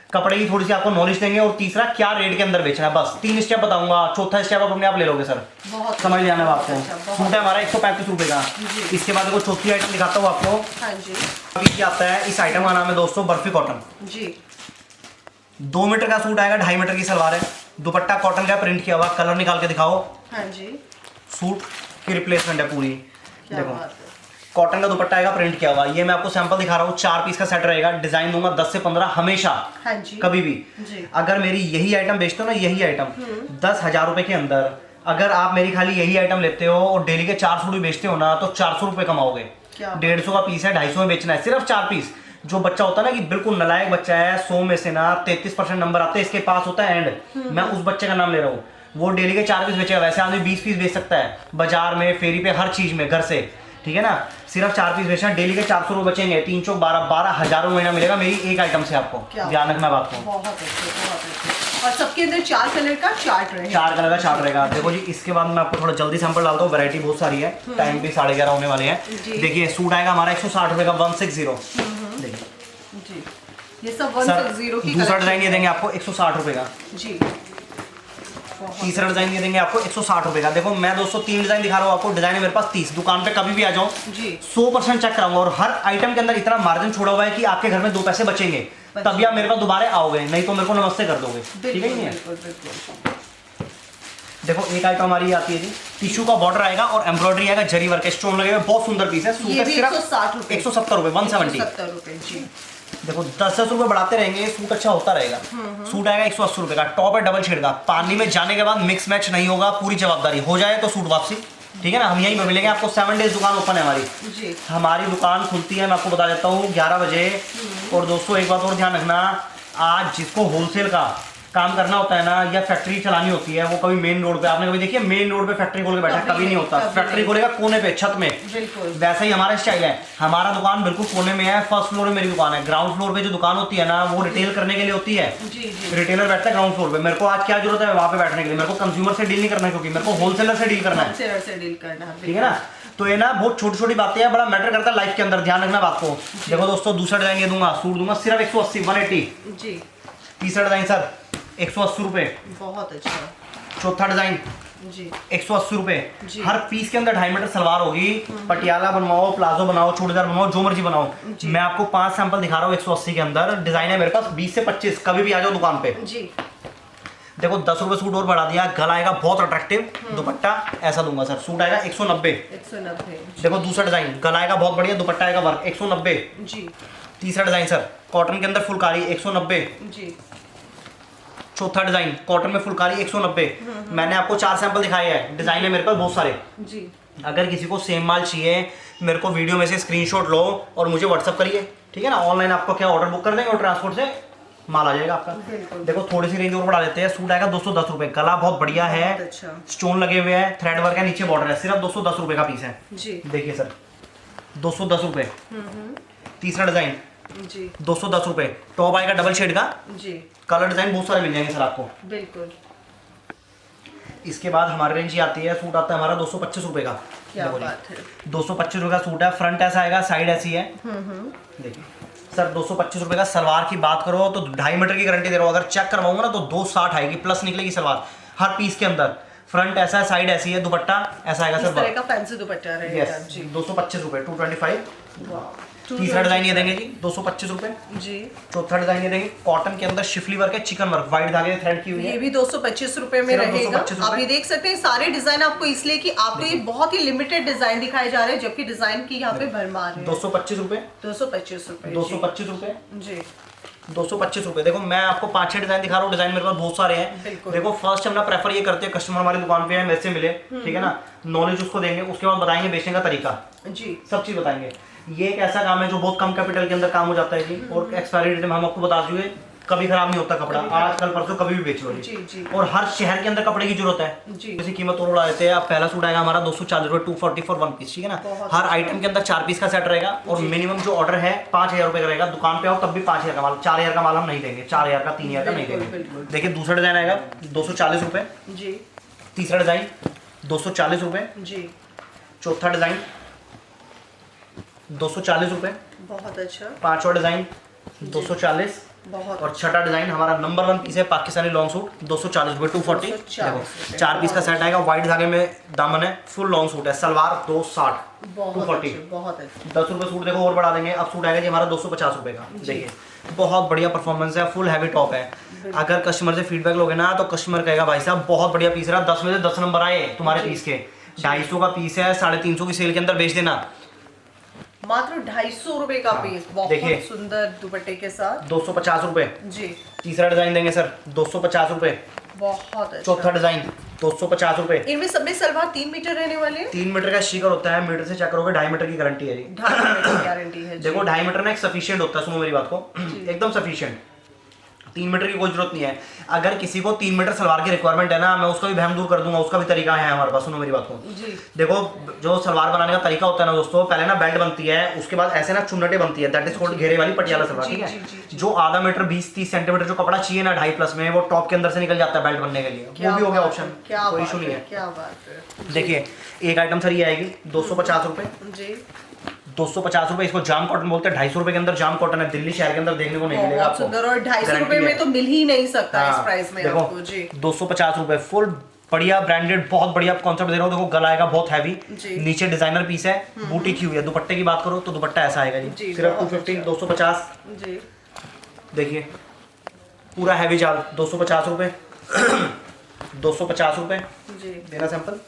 कपड़े की थोड़ी सी आपको नॉलेज देंगे, और तीसरा क्या रेट के अंदर बेचना है। बस 3 स्टेप बताऊंगा, चौथा स्टेप आप अपने आप ले लोगे सर। बहुत समझ लेना आपको। सूट है हमारा 135 रुपये का। इसके बाद देखो चौथी आइटम दिखाता हूँ आपको। हाँ जी। अभी क्या आता है, इस आइटम का नाम है दोस्तों बर्फी कॉटन जी। 2 मीटर का सूट आएगा, 2.5 मीटर की सलवार है, दुपट्टा कॉटन का प्रिंट किया हुआ, कलर निकाल के दिखाओ। हाँ जी। सूट की रिप्लेसमेंट है पूरी, देखो कॉटन का दुपट्टा आएगा प्रिंट किया हुआ। ये मैं आपको सैंपल दिखा रहा हूँ, 4 पीस का सेट रहेगा, डिजाइन दूंगा 10 से 15 हमेशा। हाँ जी। कभी भी जी। अगर मेरी यही आइटम बेचते हो ना, यही आइटम 10,000 रुपए के अंदर, अगर आप मेरी खाली यही आइटम लेते हो और डेली के 4 सूट भी बेचते हो ना तो 400 रुपए कमाओगे। 150 का पीस है, 250 में बेचना है, सिर्फ 4 पीस। जो बच्चा होता है ना कि बिल्कुल नालायक बच्चा है, 100 में से ना 33% नंबर आते हैं, इसके पास होता है एंड, मैं उस बच्चे का नाम ले रहा हूँ। वो डेली के 4 पीस बेचेगा। वैसे आदमी 20 पीस बेच सकता है बाजार में, फेरी पे, हर चीज में, घर से, ठीक है ना। सिर्फ 4 पीस बेचना, डेली के 400 रुपये बचेंगे, 3 चौक 12,000 महीना मिलेगा मेरी एक आइटम से। आपको ध्यान रखना बात को। बहुत अच्छे। और सबके अंदर 4 कलर का चार्ट रहेगा, 4 कलर का चार्ट रहेगा। देखो जी, इसके बाद मैं आपको थोड़ा जल्दी सैंपल डालता हूँ, वैरायटी बहुत सारी है, टाइम भी 11:30 होने वाले हैं। देखिए सूट आएगा हमारा 160 रुपये का, 160। देखिए ये सब 160 की। दूसरा डिजाइन ये देंगे आपको 160 रुपये का जी। तीसरा डिजाइन ये देंगे आपको 160 रुपये का। देखो मैं दोस्तों 3 डिजाइन दिखा रहा हूँ आपको, डिजाइन है मेरे पास 30। दुकान पे कभी भी आ जाओ 100% चेक कराऊंगा, और हर आइटम के अंदर इतना मार्जिन छोड़ा हुआ है कि आपके घर में 2 पैसे बचेंगे, तभी आप मेरे पास दोबारा आओगे, नहीं तो मेरे को नमस्ते कर दोगे, ठीक है। नहीं है देखो एक आइटम हमारी आती है जी, टिश्यू का बॉर्डर आएगा और एम्ब्रॉयडरी आएगा, जरी वर्क स्टोन लगेगा, बहुत सुंदर पीस है। सूट है सिर्फ 170 रुपये, 170। देखो 10-10 रुपये बढ़ाते रहेंगे, सूट अच्छा होता रहेगा। सूट आएगा 180 रुपये का, टॉप है डबल शेड का, पानी में जाने के बाद मिक्स मैच नहीं होगा, पूरी जवाबदारी, हो जाए तो सूट वापसी, ठीक है ना। हम यहीं पर मिलेंगे आपको, 7 डेज दुकान ओपन है हमारी जी। हमारी दुकान खुलती है, मैं आपको बता देता हूँ 11 बजे। और दोस्तों एक बात और ध्यान रखना, आज जिसको होलसेल का काम करना होता है ना, या फैक्ट्री चलानी होती है, वो कभी मेन रोड पे, आपने कभी देखिए मेन रोड पे फैक्ट्री खोल के बैठा, कभी नहीं होता। फैक्ट्री खोलेगा कोने पे, छत में, वैसा ही हमारा स्टाइल है। हमारा दुकान बिल्कुल कोने में है, फर्स्ट फ्लोर में मेरी दुकान है। ग्राउंड फ्लोर पे जो दुकान होती है ना, वो रिटेल करने के लिए होती है, रिटेलर बैठता है ग्राउंड फ्लोर पे। मेरे को आज क्या जरूरत है वहाँ पे बैठने के लिए, मेरे को कंज्यूमर से डील नहीं करना है, क्योंकि मेरे को होलसेलर से डील करना है, ठीक है ना। तो ये ना बहुत छोटी छोटी बातें हैं, बड़ा मैटर करता है लाइफ के अंदर, ध्यान रखना बात को। देखो दोस्तों दूसरा डिजाइन ये दूंगा, सूट दूंगा सिर्फ 180, 180। तीसरा डिजाइन सर 180 रुपये, बहुत अच्छा। चौथा डिजाइन जी 180 रुपये। हर पीस के अंदर 2.5 मीटर सलवार होगी, पटियाला बनवाओ, प्लाजो बनाओ, चूड़ीदार बनवाओ, जो मर्जी बनाओ। मैं आपको 5 सैंपल दिखा रहा हूँ 180 के अंदर। डिजाइन है मेरे पास 20 से 25, कभी भी आ जाओ दुकान पे जी। देखो 10 रुपए सूट और बढ़ा दिया, गला आएगा बहुत अट्रैक्टिव, दुपट्टा ऐसा दूंगा सर, सूट आएगा 190। 190। देखो दूसरा डिजाइन, गला आएगा बहुत बढ़िया, दुपट्टा आएगा वर्क, 190 जी। तीसरा डिजाइन सर कॉटन के अंदर फुलकारी 190 जी। चौथा डिजाइन कॉटन में फुलकारी 190। मैंने आपको 4 सैंपल दिखाए हैं, डिजाइन है मेरे पास बहुत सारे। जी। अगर किसी को सेम माल चाहिए मेरे को वीडियो में से स्क्रीनशॉट लो और मुझे व्हाट्सअप करिए, ठीक है ना। ऑनलाइन आपको क्या ऑर्डर बुक कर देंगे और ट्रांसपोर्ट से माल आ जाएगा आपका। देखो थोड़ी सी रेंज और बढ़ा देते हैं, सूट आएगा 210 रुपए, गला बहुत बढ़िया है, अच्छा। स्टोन लगे हुए हैं, थ्रेड वर्क है, नीचे बॉर्डर है, सिर्फ 210 रुपए का पीस है जी। देखिए सर 210 रुपए। तीसरा डिजाइन जी। 210 रुपए, टॉप आएगा डबल शेड का, जी। कलर डिजाइन बहुत सारे मिल जाएंगे सर आपको। बिल्कुल। इसके बाद हमारी रेंज ही आती है, सूट आता है हमारा 225 रुपए का। क्या बात है। 225 रुपए का सूट है, फ्रंट ऐसा आएगा, साइड ऐसी है। देखिए सर 225 रुपए का। सलवार की बात करो तो 2.5 मीटर की गारंटी दे रहा हूँ, अगर चेक करवाऊंगा ना तो 260 आएगी प्लस निकलेगी सलवार हर पीस के अंदर। फ्रंट ऐसा है, साइड ऐसी है, दुपट्टा ऐसा आएगा इस सर, तरह का फैंसी दुपट्टा रहेगा। यस जी। 225 रुपए 225। वाह। तीसरा डिजाइन ये देंगे जी 225 रुपए। जी। चौथा डिजाइन ये देंगे, कॉटन के अंदर शिफली वर्क है, चिकन वर्क, व्हाइट धागे थ्रेड की हुई ये है, भी 225 रुपए में सिर्फ रहेगा। 225 रुपए। आप ये देख सकते हैं सारे डिजाइन आपको, इसलिए कि आपको ये बहुत ही लिमिटेड डिजाइन दिखाए जा रहे हैं, जबकि डिजाइन की यहाँ पे भरमार है। 225 रुपए 225 रुपए। 225 रुपए जी। 225 रुपए। देखो मैं आपको 5-6 डिजाइन दिखा रहा हूँ, डिजाइन मेरे पास बहुत सारे हैं। बिल्कुल। देखो फर्स्ट हम ना प्रेफर ये करते हैं कस्टमर हमारी दुकान पे है, मेरे से मिले, ठीक है ना, नॉलेज उसको देंगे, उसके बाद बताएंगे बेचने का तरीका, जी। सब चीज बताएंगे। ये एक ऐसा काम है जो बहुत कम कैपिटल के अंदर काम हो जाता है जी, और एक्सपायरी डेट में हम आपको बता चुके, कभी खराब नहीं होता कपड़ा, आज कल परसों कभी भी बेच लो जी। जी। और हर शहर के अंदर कपड़े की जरूरत है। जी। जैसे कीमत और उड़ा देते हैं। अब पहला सूट आएगा हमारा 240 रुपए 240 फॉर 1 पीस, ठीक है ना। बहुत हर आइटम के अंदर 4 पीस का सेट रहेगा और मिनिमम जो ऑर्डर है 5000 रुपए का रहेगा। दुकान पे आओ तब भी 5000 का माल, 4000 का माल हम नहीं देंगे, 4000 का 3000 का नहीं बिल्कुल, देंगे। बिल्कुल। देखिए दूसरा डिजाइन आएगा 240 रुपए। जी। तीसरा डिजाइन 240 रुपए। जी। चौथा डिजाइन 240 रुपए। बहुत अच्छा। पांचवा डिजाइन 240 बहुत और छठा डिजाइन हमारा नंबर 1 पीस है पाकिस्तानी लॉन्ग सूट 240 रुपए 240। 240 देखो 4 पीस का सेट आएगा, व्हाइट धागे में दामन है, फुल लॉन्ग सूट है, सलवार 260 बहुत 240। अच्छे, बहुत अच्छे। 10 रुपए सूट देखो और बढ़ा देंगे, अब सूट आएगा जी हमारा 250 रुपए का। देखिए बहुत बढ़िया परफॉर्मेंस है, फुल हैवी टॉप है। अगर कस्टमर से फीडबैक लोगे ना तो कस्टमर कहेगा भाई साहब बहुत बढ़िया पीस रहा, 10 में से 10 नंबर आए तुम्हारे पीस के। 250 का पीस है, 350 की सेल के अंदर बेच देना। मात्र 250 रुपए का पीस, देखिए। बहुत सुंदर दुपट्टे के साथ। 250 रुपए। जी। तीसरा डिजाइन देंगे सर 250 रुपए। बहुत अच्छा। चौथा डिजाइन 250 रुपए। इनमें सब में सलवार 3 मीटर रहने वाले हैं। 3 मीटर का स्टिकर होता है, मीटर से चेक करोगे 2.5 मीटर की गारंटी है जी। 2.5 मीटर की गारंटी है। देखो 2.5 मीटर ना एक सफिशिएंट होता है, सुनो मेरी बात को, एकदम सफिशिएंट। 3 मीटर की कोई जरूरत नहीं है। अगर किसी को 3 मीटर सलवार की रिक्वायरमेंट है ना, मैं उसका भी भ्रम दूर कर दूंगा, उसका भी तरीका है हमारे पास। सुनो मेरी बात को जी। देखो जो सलवार बनाने का तरीका होता है ना दोस्तों, पहले ना बेल्ट बनती है, उसके बाद ऐसे ना चुन्नटे बनती है, दैट इज कॉल्ड घेरे वाली पटियाला सलवार, ठीक है। जो आधा मीटर 20-30 सेंटीमीटर जो कपड़ा चाहिए ना 2.5 प्लस में, वो टॉप के अंदर से निकल जाता है बेल्ट बनने के लिए, वो भी हो गया ऑप्शन, कोई इशू नहीं है। क्या बात है। देखिए एक आइटम सर ये आएगी 250 रुपए। जी। 250 रुपए, इसको जाम कॉटन बोलते हैं। 250 रुपए के अंदर जाम कॉटन है, दिल्ली शहर के अंदर देखने को नहीं मिलेगा बहुत आपको। सुंदर, और 250 गारंटी रुपए में है। तो मिल ही नहीं सकता इस हाँ, प्राइस में देखो, आपको। जी। 250 रुपए, फुल बढ़िया ब्रांडेड, बहुत बढ़िया कॉन्सेप्ट दे रहा हूँ। देखो गला आएगा बहुत हैवी, जी। नीचे डिजाइनर पीस है, बूटी की हुई है। दुपट्टे की बात करो तो दुपट्टा ऐसा आएगा जी, जी, सिर्फ बहुत 250 250। जी। देखिए पूरा हैवी जाल 250 रुपए। 250 रुपए जी। देना सैंपल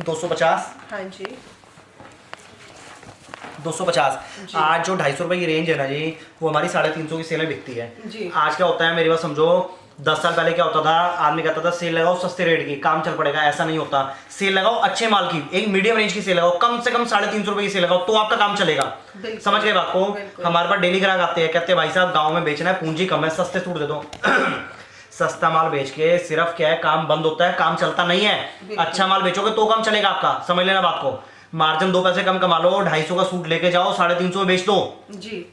250 हाँ जी। 250। आज जो 250 रुपए की रेंज है ना जी, वो हमारी 350 की सेल में बिकती है जी। आज क्या होता है मेरी बात समझो, 10 साल पहले क्या होता था, आदमी कहता था सेल लगाओ सस्ते रेट की काम चल पड़ेगा, ऐसा नहीं होता। सेल लगाओ अच्छे माल की, एक मीडियम रेंज की सेल लगाओ, कम से कम 350 रुपए की सेल लगाओ, तो आपका काम चलेगा। समझ गए बात को। हमारे पास डेली ग्राहक आते हैं, कहते हैं भाई साहब गाँव में बेचना है, पूंजी कम है, सस्ते सूट दे दो। सस्ता माल बेच के सिर्फ क्या है, काम बंद होता है, काम चलता नहीं है। अच्छा माल बेचोगे तो काम चलेगा आपका, समझ लेना बात को। मार्जिन 2 पैसे कम कमा लो, 250 का सूट लेके जाओ, 350 में बेच दो जी।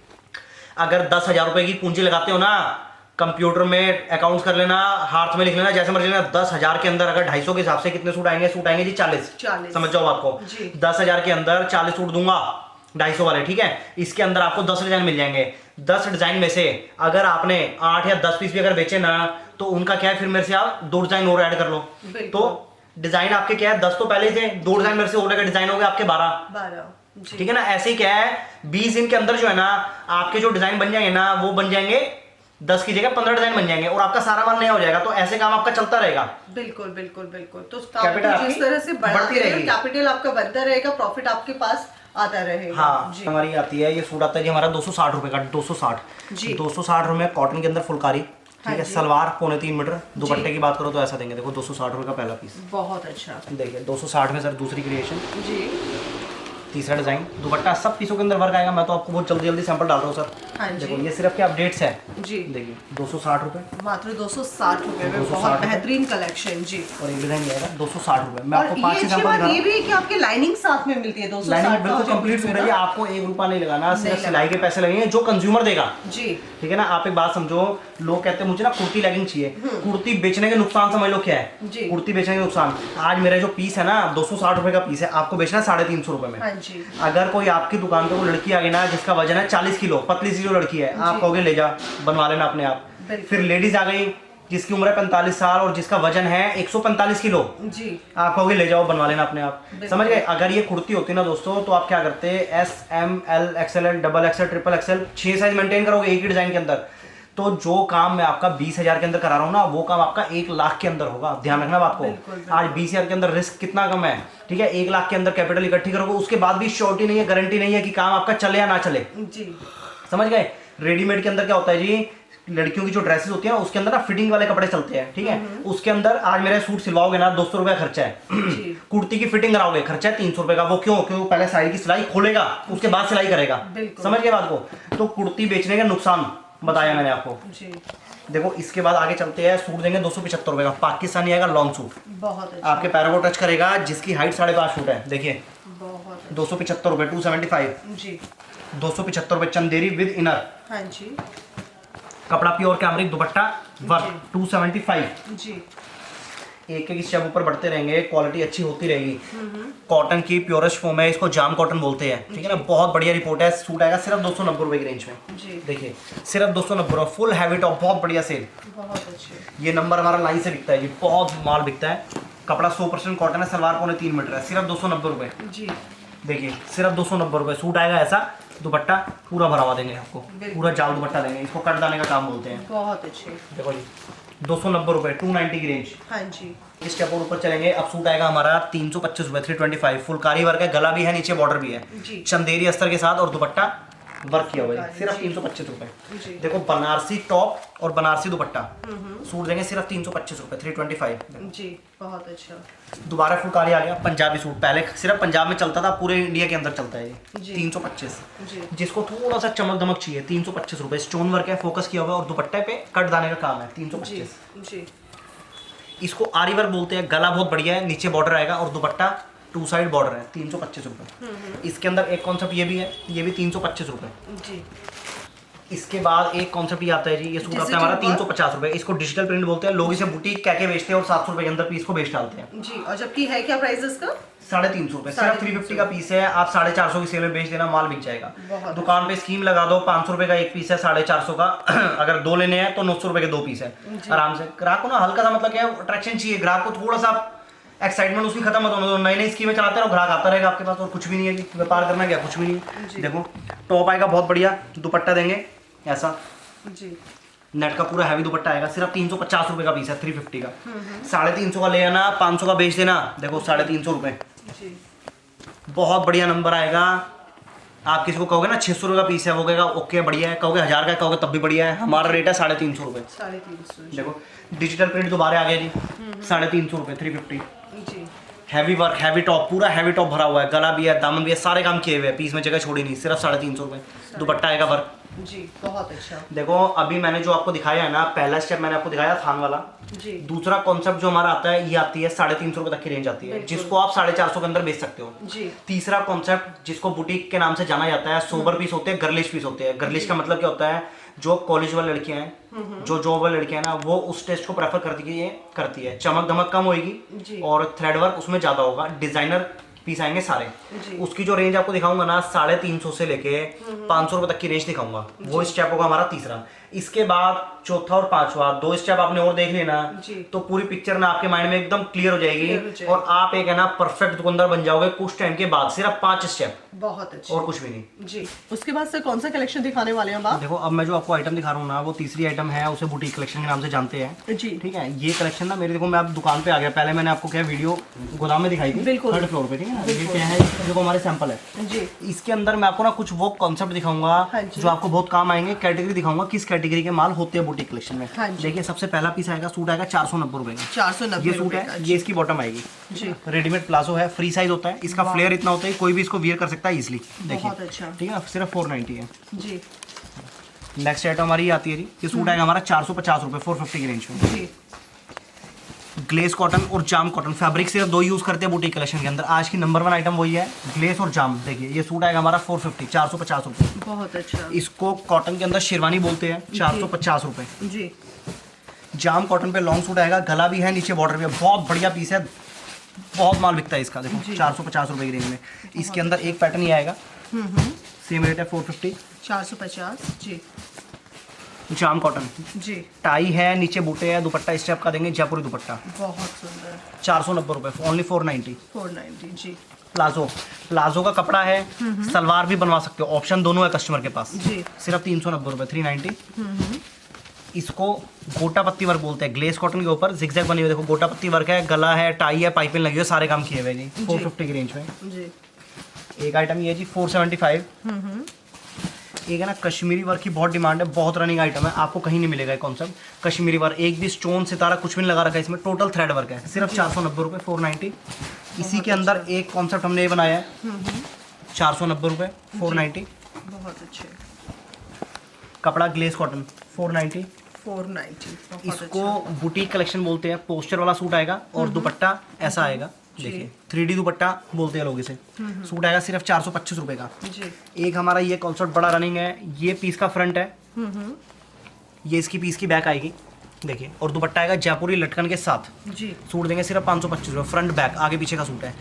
अगर 10,000 रुपए की पूंजी लगाते हो ना, कंप्यूटर में अकाउंट्स कर लेना, हाथ में लिख लेना, जैसे मर्जी लेना, 10,000 के अंदर अगर 250 के हिसाब से कितने सूट आएंगे? सूट आएंगे जी 40। समझ जाओ बात को। 10,000 के अंदर 40 सूट दूंगा 250 वाले, ठीक है। इसके अंदर आपको 10 डिजाइन मिल जाएंगे। 10 डिजाइन में से अगर आपने 8 या 10 पीस भी अगर बेचे ना, तो उनका क्या है, फिर मेरे से आप 2 डिजाइन और ऐड कर लो। तो डिजाइन आपके क्या है, 10 तो पहले थे, 2 डिजाइन मेरे से और लगे, डिजाइन हो गए आपके 12। ठीक है ना। ऐसे ही क्या है, 20 दिन के अंदर जो है ना, आपके जो डिजाइन बन जाएंगे ना, वो बन जाएंगे 10 की जगह 15 डिजाइन बन जाएंगे और आपका सारा माल नया हो जाएगा। तो ऐसे काम आपका चलता रहेगा। बिल्कुल बिल्कुल बिल्कुल। तो कैपिटल जिस तरह से बढ़ती रहेगी, रहेगी, कैपिटल आपका बढ़ता रहेगा, प्रॉफिट आपके पास आता रहेगा। हाँ जी। हमारी आती है, ये सूट आता है जी हमारा 260 रुपए का, 260 जी 260 रुपए कॉटन के अंदर फुलकारी, ठीक हाँ है। जी। सलवार 3.25 मीटर, दुपट्टे की बात करो तो ऐसा देंगे, देखो 260 रुपए का पहला पीस, बहुत अच्छा। देखिए 260 में सर दूसरी क्रिएशन, जी तीसरा डिजाइन, दुपट्टा सब पीसों के अंदर वर्क आएगा। मैं तो आपको बहुत जल्दी सैंपल डाल रहा हूँ सर। हाँ जी। देखो ये सिर्फ क्या अपडेट्स है, जी देखिए 260 रुपए मात्र 260 रुपए में 260 बहुत रुपए। बेहतरीन कलेक्शन। जी और एक डिजाइन आएगा 260 रुपए। मैं और आपको ये 5 अच्छी सैंपल बात दिखा रहा ये हूँ। भी है कि आपके लाइनिंग साथ में मिलती है। 260 लाइनिंग बिल्कुल का कंप्लीट जो सूट है जी, आपको 1 रुपया नहीं लगाना, सिर्फ नहीं सिलाई के पैसे लगेंगे जो कंज्यूमर देगा, जी ठीक है ना। आप एक बात समझो, लोग कहते हैं मुझे ना कुर्ती लेगिंग चाहिए, कुर्ती बेचने के नुकसान समझ लो क्या है। जी। कुर्ती बेचने के नुकसान, आज मेरा जो पीस है ना 260 रुपए का पीस है, आपको बेचना है 350 रुपए में। हाँ जी अगर कोई आपकी दुकान पे कोई लड़की आ गई ना जिसका वजन है 40 किलो, पतली सी जो लड़की है, आप कहोगे ले जा बनवा लेना अपने आप। बिल्कुल। फिर लेडीज आ गई जिसकी उम्र है 45 साल और जिसका वजन है 145 किलो, जी आप कहोगे ले जाओ बनवा लेना अपने आप। बिल्कुल। समझ गए। अगर ये कुर्ती होती ना दोस्तों तो आप क्या करते, S M L XL double XL triple XL 6 size maintain करोगे एक ही डिजाइन के अंदर, तो जो काम मैं आपका 20,000 के अंदर करा रहा हूँ ना, वो काम आपका 1 लाख के अंदर होगा। ध्यान रखना बात को। बिल्कुल, बिल्कुल। आज 20,000 के अंदर रिस्क कितना कम है, ठीक है। 1 लाख के अंदर कैपिटल इकट्ठी करोगे, उसके बाद भी श्योरिटी नहीं है, गारंटी नहीं है कि काम आपका चले या ना चले। जी समझ गए। रेडीमेड के अंदर क्या होता है जी, लड़कियों की जो ड्रेसेस होती है ना उसके अंदर ना फिटिंग वाले कपड़े चलते हैं, ठीक है। उसके अंदर आज मेरा सूट सिलवाओगे ना 200 रुपया खर्चा है। जी कुर्ती की फिटिंग कराओगे खर्चा है 300 रुपए का। वो क्यों? क्यों? पहले साइड की सिलाई खोलेगा उसके बाद सिलाई करेगा। बिल्कुल। समझ गए बात को। तो कुर्ती बेचने का नुकसान बताया मैंने आपको। जी देखो इसके बाद आगे चलते हैं, सूट देंगे 275 रुपए का, पाकिस्तानी आएगा लॉन्ग सूट, बहुत अच्छा आपके पैरों को टच करेगा, जिसकी हाइट 5.5 फुट है। देखिए बहुत 275 रुपए, 275, अच्छा। जी 275 रुपए चंदेरी विद इनर, हाँ जी कपड़ा प्योर कैमरिक, दुपट्टा वर्क, 275। जी एक एक स्टेप ऊपर बढ़ते रहेंगे, क्वालिटी अच्छी होती रहेगी। कॉटन की प्योरेस्ट फोम है, इसको जाम कॉटन बोलते हैं, ठीक है ना। बहुत बढ़िया रिपोर्ट है। सूट आएगा सिर्फ 290 रुपए की रेंज में। जी देखिए सिर्फ 290 रुपए, फुल हैवी टॉप, बहुत बढ़िया सेल। बहुत अच्छे। ये नंबर हमारा लाइन से बिकता है जी, बहुत माल बिकता है। कपड़ा 100% कॉटन है, सलवार 3.25 मीटर है, सिर्फ 290 रुपए। जी देखिए सिर्फ 290 रुपए। सूट आएगा ऐसा, दुपट्टा पूरा भरा हुआ देंगे आपको, बिल्कुल। पूरा जाल दुपट्टा देंगे, इसको कट दाने का काम बोलते हैं। बहुत अच्छे। देखो जी 290 रुपए, 290 की रेंज। हाँ जी इस स्टेप और ऊपर चलेंगे। अब सूट आएगा हमारा 325 रुपए, 325, फुलकारी वर्क है, गला भी है, नीचे बॉर्डर भी है, जी। चंदेरी अस्तर के साथ और दुपट्टा वर्क किया हुआ है, फुलकारी, सिर्फ जी। 325 रुपए। जी देखो बनारसी टॉप और बनारसी दुपट्टा, सूट देंगे सिर्फ 325 रुपए, 325। जी बहुत अच्छा। दोबारा फुलकारी आ गया, पंजाबी सूट, पहले सिर्फ पंजाब में चलता था, पूरे इंडिया के अंदर चलता है ये, जी। 325। जी जिसको थोड़ा सा चमक दमक चाहिए 325 रुपए, स्टोन वर्क है, फोकस किया हुआ है और दुपट्टे पे कट दाने का काम है, जी 325। जी इसको आरी वर्क बोलते हैं, गला बहुत बढ़िया है, नीचे बॉर्डर आएगा और दुपट्टा 2 साइड बॉर्डर है, 325 रुपए। इसके अंदर एक कॉन्सेप्ट ये भी है, ये भी 325 रुपए। जी इसके बाद एक कॉन्सेप्ट ये आता है जी, ये सूट आता है Digital हमारा work? 350 रुपए। इसको डिजिटल प्रिंट बोलते हैं, लोग इसे बुटीक कह के बेचते हैं और 700 रुपए के अंदर पीस को बेच डालते हैं। जी और जबकि है क्या प्राइस इसका? 350 रुपए, सिर्फ 350 350 का पीस है। आप 450 की सेल में बेच देना, माल बिक जाएगा। बहुत दुकान पे स्कीम लगा दो, 500 रुपए का एक पीस है, 450 का अगर 2 लेने हैं तो 900 रुपए के 2 पीस है, आराम से। ग्राहक को ना हल्का सा मतलब क्या है, अट्रैक्शन चाहिए, ग्राहक को थोड़ा सा एक्साइटमेंट उसकी खत्म मत होने दो। नई नई स्कीमें चलाते रहो, ग्राहक आता रहेगा आपके पास, और कुछ भी नहीं है जी, व्यापार करना क्या, कुछ भी नहीं है। देखो टॉप आएगा बहुत बढ़िया, दुपट्टा देंगे ऐसा, जी नेट का पूरा हैवी दुपट्टा आएगा, सिर्फ 350 रुपए का पीस है, 350 का। 350 का ले आना, 500 का बेच देना। देखो 350 रुपए, जी बहुत बढ़िया नंबर आएगा। आप किसी को कहोगे ना 600 रुपये का पीस है, वो कहेगा ओके बढ़िया है, कहोगे 1000 का कहोगे तब भी बढ़िया है। हमारा रेट है 350 रुपये। 350। देखो डिजिटल प्रिंट दोबारा आ गया जी, 350 रुपये, 350। जी हैवी वर्क, हैवी टॉप, पूरा हैवी टॉप भरा हुआ है, गला भी है, दामन भी है, सारे काम किए हुए हैं, पीस में जगह छोड़ी नहीं, सिर्फ 350 रुपये। दुपट्टा आएगा वर्क। जी बहुत अच्छा। देखो अभी मैंने जो आपको दिखाया है ना, पहला स्टेप मैंने आपको दिखाया थान वाला। जी दूसरा कॉन्सेप्ट जो हमारा आता है, ये आती है 350 रुपये तक की रेंज आती है, बिल्कुल। जिसको आप 450 के अंदर बेच सकते हो। जी तीसरा कॉन्सेप्ट जिसको बुटीक के नाम से जाना जाता है, सोबर पीस होते हैं, गर्लिश पीस होते हैं। गर्लिश का मतलब क्या होता है, जो कॉलेज वाली लड़कियां हैं, जो जॉब वाली लड़कियां हैं ना, वो उस टेस्ट को प्रेफर करती है। चमक धमक कम जी। होगी और थ्रेड वर्क उसमें ज्यादा होगा, डिजाइनर पीस आएंगे सारे। जी। उसकी जो रेंज आपको दिखाऊंगा ना, 350 से लेके 500 रुपए तक की रेंज दिखाऊंगा, वो स्टेप होगा हमारा तीसरा। इसके बाद चौथा और पांचवा 2 स्टेप आपने और देख लेना जी। तो पूरी पिक्चर ना आपके माइंड में एकदम क्लियर हो Clear हो जाएगी जाएगी। और आप एक है ना परफेक्ट दुकानदार बन जाओगे कुछ टाइम के बाद। सिर्फ 5 स्टेप बहुत अच्छे और कुछ भी नहीं। जी। उसके बाद सर कौन सा कलेक्शन दिखाने वाले हैं आप? देखो अब मैं जो आपको आइटम दिखा रहा हूँ ना, वो तीसरी आइटम है, उसे बुटीक कलेक्शन के नाम से जानते हैं। जी। ठीक है, ये कलेक्शन ना मेरे, देखो मैं अब दुकान पे आ गया। पहले मैंने आपको क्या वीडियो गोदाम में दिखाई थी, बिल्कुल। 3rd फ्लोर पे। ठीक है ना, ये क्या है, देखो हमारे सैंपल है जी। इसके अंदर। मैं आपको ना कुछ वो कॉन्सेप्ट दिखाऊंगा हाँ जी। जो आपको बहुत काम आएंगे। कैटेगरी दिखाऊंगा किस कैटेगरी के माल होते हैं बुटीक कलेक्शन में। हाँ जी। देखिए सबसे पहला पीस आएगा, सूट आएगा 490 रुपए का। 490 ये सूट है, ये इसकी बॉटम आएगी जी। रेडीमेड प्लाजो है, फ्री साइज होता है इसका। फ्लेयर इतना होता है कोई भी इसको वियर कर सकता है इजिली। देखिए बहुत अच्छा। ठीक है ना, सिर्फ 490 है। जी। नेक्स्ट आइटम हमारी ये आती है जी, ये सूट आएगा हमारा 450 रुपए, 450 की रेंज में। जी। ग्लेस कॉटन और जाम कॉटन फैब्रिक सिर्फ 2 यूज करते हैं बुटीक कलेक्शन के अंदर। आज की नंबर 1 आइटम वही है, ग्लेस और जाम। देखिए ये सूट आएगा हमारा 450, 450 रुपए। बहुत अच्छा। इसको कॉटन के अंदर शेरवानी बोलते हैं, 450 रुपए। जी। जाम कॉटन पे लॉन्ग सूट आएगा, गला भी है, नीचे बॉर्डर भी है, बहुत बढ़िया पीस है, बहुत माल बिकता है इसका। देखो 450 रुपए की रेंज में। इसके अंदर एक पैटर्न ही आएगा, सेम रेट है 450। 450। जी। जाम कॉटन जी। टाई है, नीचे बूटे है, दुपट्टा इस टाइप का देंगे, जयपुरी दुपट्टा। बहुत सुंदर। 490 रुपए, ओनली 490। 490। जी। प्लाजो, प्लाजो का कपड़ा है, सलवार भी बनवा सकते हो, ऑप्शन दोनों है कस्टमर के पास। जी। सिर्फ 390 रुपए, 390। इसको गोटा पत्ती वर्क बोलते हैं, ग्लेस कॉटन के ऊपर जिगजैग बनी हुई। देखो गोटा पत्ती वर्क है, गला है, टाई है, पाइपिंग लगी हुई है, सारे काम किए हुए जी। 450 की रेंज में। जी। एक आइटम ये है जी 475। एक है ना कश्मीरी वर्क की बहुत डिमांड है, बहुत रनिंग आइटम है, आपको कहीं नहीं मिलेगा ये कॉन्सेप्ट। कश्मीरी वर्क, एक भी स्टोन सितारा कुछ भी नहीं लगा रखा है इसमें, टोटल थ्रेड वर्क है। सिर्फ 490 रुपए, 490। इसी के अंदर एक कॉन्सेप्ट हमने ये बनाया है, 490 रुपए, 490। बहुत अच्छे। कपड़ा ग्लेस कॉटन, 490। 490। बहुत इसको अच्छा। बुटीक कलेक्शन बोलते हैं। पोस्टर वाला सूट आएगा और दुपट्टा ऐसा आएगा, देखिए 3D दुपट्टा बोलते हैं लोग इसे। सूट आएगा सिर्फ 425 रुपए का। जी। एक हमारा ये कॉन्सेप्ट बड़ा रनिंग है, ये पीस का फ्रंट है, ये इसकी पीस की बैक आएगी, देखिए, और दुपट्टा आएगा जयपुरी लटकन के साथ। जी। सूट देंगे सिर्फ 525 रुपये, फ्रंट बैक आगे पीछे का सूट है।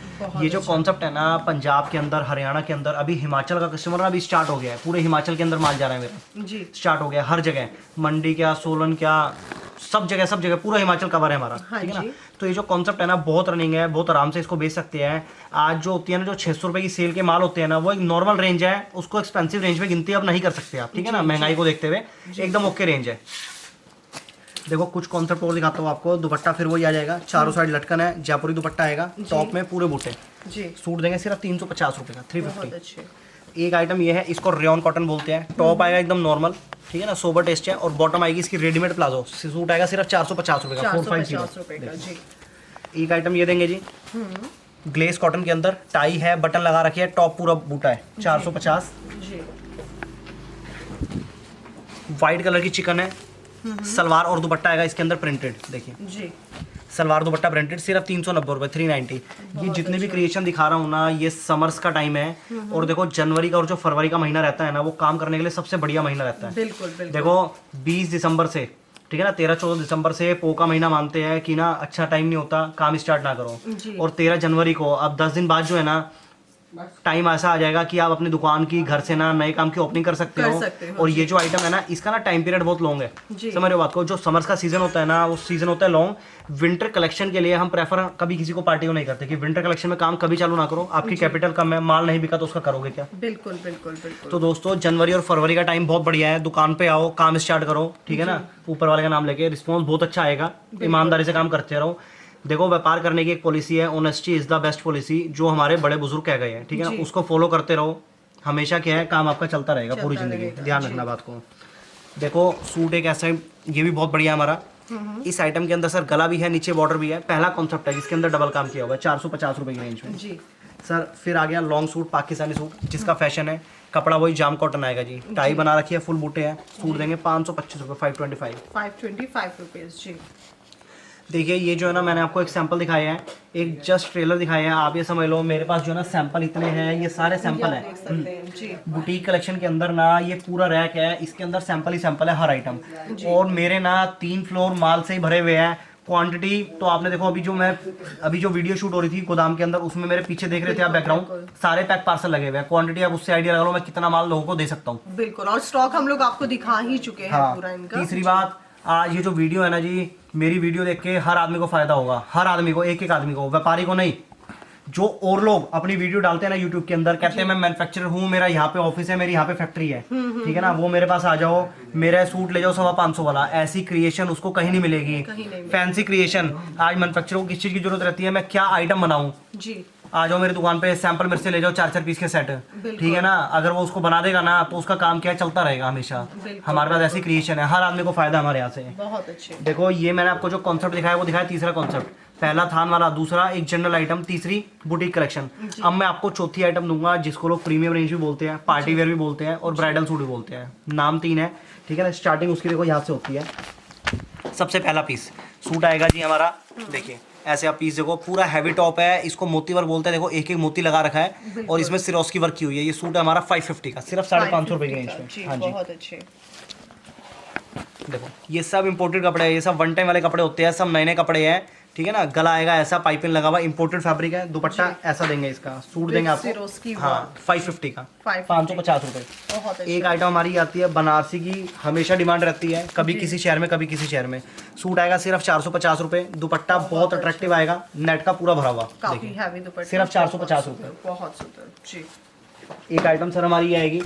ये जो कॉन्सेप्ट है ना, पंजाब के अंदर, हरियाणा के अंदर, अभी हिमाचल का कस्टमर ना अभी स्टार्ट हो गया है, पूरे हिमाचल के अंदर माल जा रहा है मेरा, जी। स्टार्ट हो गया हर जगह, मंडी क्या, सोलन क्या, सब जगह पूरा हिमाचल कवर है हमारा। हाँ ठीक है ना, जी। तो ये जो कॉन्सेप्ट है ना बहुत रनिंग है, बहुत आराम से इसको बेच सकते हैं। आज जो होती है ना, जो 600 रुपए की सेल के माल होते हैं ना, वो एक नॉर्मल रेंज है, उसको एक्सपेंसिव रेंज में गिनती अब नहीं कर सकते आप। ठीक है ना, महंगाई को देखते हुए एकदम ओके रेंज है। देखो कुछ कॉन्सेप्ट और दिखाता हूँ आपको। दुपट्टा फिर वही आ जाएगा, चारों साइड लटकन है, जयपुरी दुपट्टा आएगा, टॉप में पूरे बूटे। जी। सूट देंगे सिर्फ 350 रुपए का, बहुत 350। अच्छे। एक आइटम ये है, इसको रेयन कॉटन बोलते हैं। टॉप आएगा एकदम नॉर्मल, ठीक है ना, सोबर टेस्ट है, और बॉटम आएगी इसकी रेडीमेड प्लाजो। सूट आएगा सिर्फ 450 रुपए का, 450 रुपए का। जी। एक आइटम ये देंगे जी, ग्लेस कॉटन के अंदर, टाई है, बटन लगा रखी है, टॉप पूरा बूटा है, 450। जी। वाइट कलर की चिकन है, सलवार और दुपट्टा आएगा इसके अंदर प्रिंटेड, देखिए जी। सलवार दुपट्टा प्रिंटेड, सिर्फ 390 रुपए, 390। ये जितने भी क्रिएशन दिखा रहा हूँ ना, ये समर्स का टाइम है, और देखो जनवरी का और जो फरवरी का महीना रहता है ना, वो काम करने के लिए सबसे बढ़िया महीना रहता है। बिल्कुल बिल्कुल। देखो 20 दिसंबर से, ठीक है ना, 13-14 दिसंबर से पो का महीना मानते हैं कि ना अच्छा टाइम नहीं होता, काम स्टार्ट ना करो। जी। और 13 जनवरी को, अब 10 दिन बाद जो है ना, टाइम ऐसा आ जाएगा कि आप अपनी दुकान की, घर से ना नए काम की ओपनिंग कर सकते हो। और ये जो आइटम है ना, इसका ना टाइम पीरियड बहुत लॉन्ग है, समझ रहे हो बात को। जो समर्स का सीजन होता है ना, वो सीजन होता है लॉन्ग। विंटर कलेक्शन के लिए हम प्रेफर कभी किसी को पार्टी को नहीं करते कि विंटर कलेक्शन में काम कभी चालू ना करो, आपकी कैपिटल कम है, माल नहीं बिका तो उसका करोगे क्या। बिल्कुल बिल्कुल बिल्कुल। तो दोस्तों जनवरी और फरवरी का टाइम बहुत बढ़िया है, दुकान पे आओ, काम स्टार्ट करो, ठीक है ना, ऊपर वाले का नाम लेके, रिस्पॉन्स बहुत अच्छा आएगा, ईमानदारी से काम करते रहो। देखो व्यापार करने की एक पॉलिसी है, honesty is the best policy, जो हमारे बड़े बुजुर्ग कह गए हैं, ठीक है ना, उसको फॉलो करते रहो, हमेशा क्या है, काम आपका चलता रहेगा पूरी जिंदगी, ध्यान रखना बात को। देखो सूट एक ऐसा, ये भी बहुत बढ़िया है हमारा। इस आइटम के अंदर सर गला भी है, नीचे बॉर्डर भी है, पहला कॉन्सेप्ट है जिसके अंदर डबल काम किया हुआ है, 450 रुपए की रेंज में। जी। सर फिर आ गया लॉन्ग सूट, पाकिस्तानी सूट, जिसका फैशन है, कपड़ा वही जाम कॉटन आएगा जी, टाई बना रखी है, फुल बूटे हैं, सूट देंगे 525 रुपये, 525। 525 रुपीज। जी। देखिए ये जो है ना, मैंने आपको एक सैंपल दिखाया है, एक जस्ट ट्रेलर दिखाया है, आप ये समझ लो मेरे पास जो है ना सैंपल इतने हैं, ये सारे सैंपल देख हैं। सकते हैं। जी। बुटीक कलेक्शन के अंदर ना ये पूरा रैक है, इसके अंदर सैंपल ही सैंपल है हर आइटम, और मेरे ना 3 फ्लोर माल से ही भरे हुए हैं। क्वांटिटी तो आपने देखो, अभी जो वीडियो शूट हो रही थी गोदाम के अंदर, उसमें मेरे पीछे देख रहे थे आप बैकग्राउंड, सारे पैक पार्सल लगे हुए हैं। क्वांटिटी आप उससे आइडिया लगा लो मैं कितना माल लोगों को दे सकता हूँ। बिल्कुल, और स्टॉक हम लोग आपको दिखा ही चुके हैं हाँ। पूरा इनका। तीसरी बात, आज ये जो वीडियो है ना जी, मेरी वीडियो देख के हर आदमी को फायदा होगा, हर आदमी को, एक एक आदमी को, व्यापारी को नहीं। जो और लोग अपनी वीडियो डालते हैं ना यूट्यूब के अंदर, कहते हैं मैं मैन्युफैक्चरर हूँ, मेरा यहाँ पे ऑफिस है, मेरी यहाँ पे फैक्ट्री है, ठीक है ना, वो मेरे पास आ जाओ, मेरा सूट ले जाओ 550 वाला। ऐसी क्रिएशन उसको कहीं नहीं मिलेगी, फैंसी क्रिएशन। आज मैन्युफैक्चरर को किस चीज़ की जरूरत रहती है, मैं क्या आइटम बनाऊँ जी, आ जाओ मेरी दुकान पे, सैंपल मेरे से ले जाओ 4-4 पीस के सेट, ठीक है ना। अगर वो उसको बना देगा ना तो उसका काम क्या चलता रहेगा हमेशा। हमारे पास ऐसी क्रिएशन है, हर आदमी को फायदा हमारे यहाँ से। बहुत अच्छे। देखो ये मैंने आपको जो कॉन्सेप्ट दिखाया वो दिखाया तीसरा कॉन्सेप्ट, पहला थान वाला, दूसरा एक जनरल आइटम, तीसरी बुटीक कलेक्शन। अब मैं आपको चौथी आइटम दूंगा जिसको लोग प्रीमियम रेंज भी बोलते हैं, पार्टी वेयर भी बोलते हैं और ब्राइडल सूट भी बोलते हैं। नाम 3 है, ठीक है ना। स्टार्टिंग उसकी देखो यहाँ से होती है। सबसे पहला पीस सूट आएगा जी हमारा, देखिए ऐसे आप पीस देखो, पूरा हैवी टॉप है, इसको मोती वर्क बोलते हैं। देखो एक एक मोती लगा रखा है और इसमें सिरोस्की वर्क की हुई है। ये सूट है हमारा 550 का, सिर्फ 550 रुपए की रेंज में। हाँ जी, बहुत अच्छे। देखो ये सब इंपोर्टेड कपड़े हैं, ये सब वन टाइम वाले कपड़े होते हैं, सब नए नए कपड़े हैं, ठीक है ना। गला आएगा ऐसा, पाइपिंग लगा हुआ, इंपोर्टेड फैब्रिक है। दुपट्टा ऐसा देंगे, इसका सूट देंगे आपको हाँ 550 का, 550 रुपए। एक आइटम हमारी आती है बनारसी की, हमेशा डिमांड रहती है, कभी किसी शहर में कभी किसी शहर में। सूट आएगा सिर्फ 450 रुपए। दुपट्टा बहुत अट्रैक्टिव आएगा, नेट का पूरा भरा हुआ, सिर्फ 450 रुपए। बहुत सुंदर जी। एक आइटम सर हमारी ये आएगी,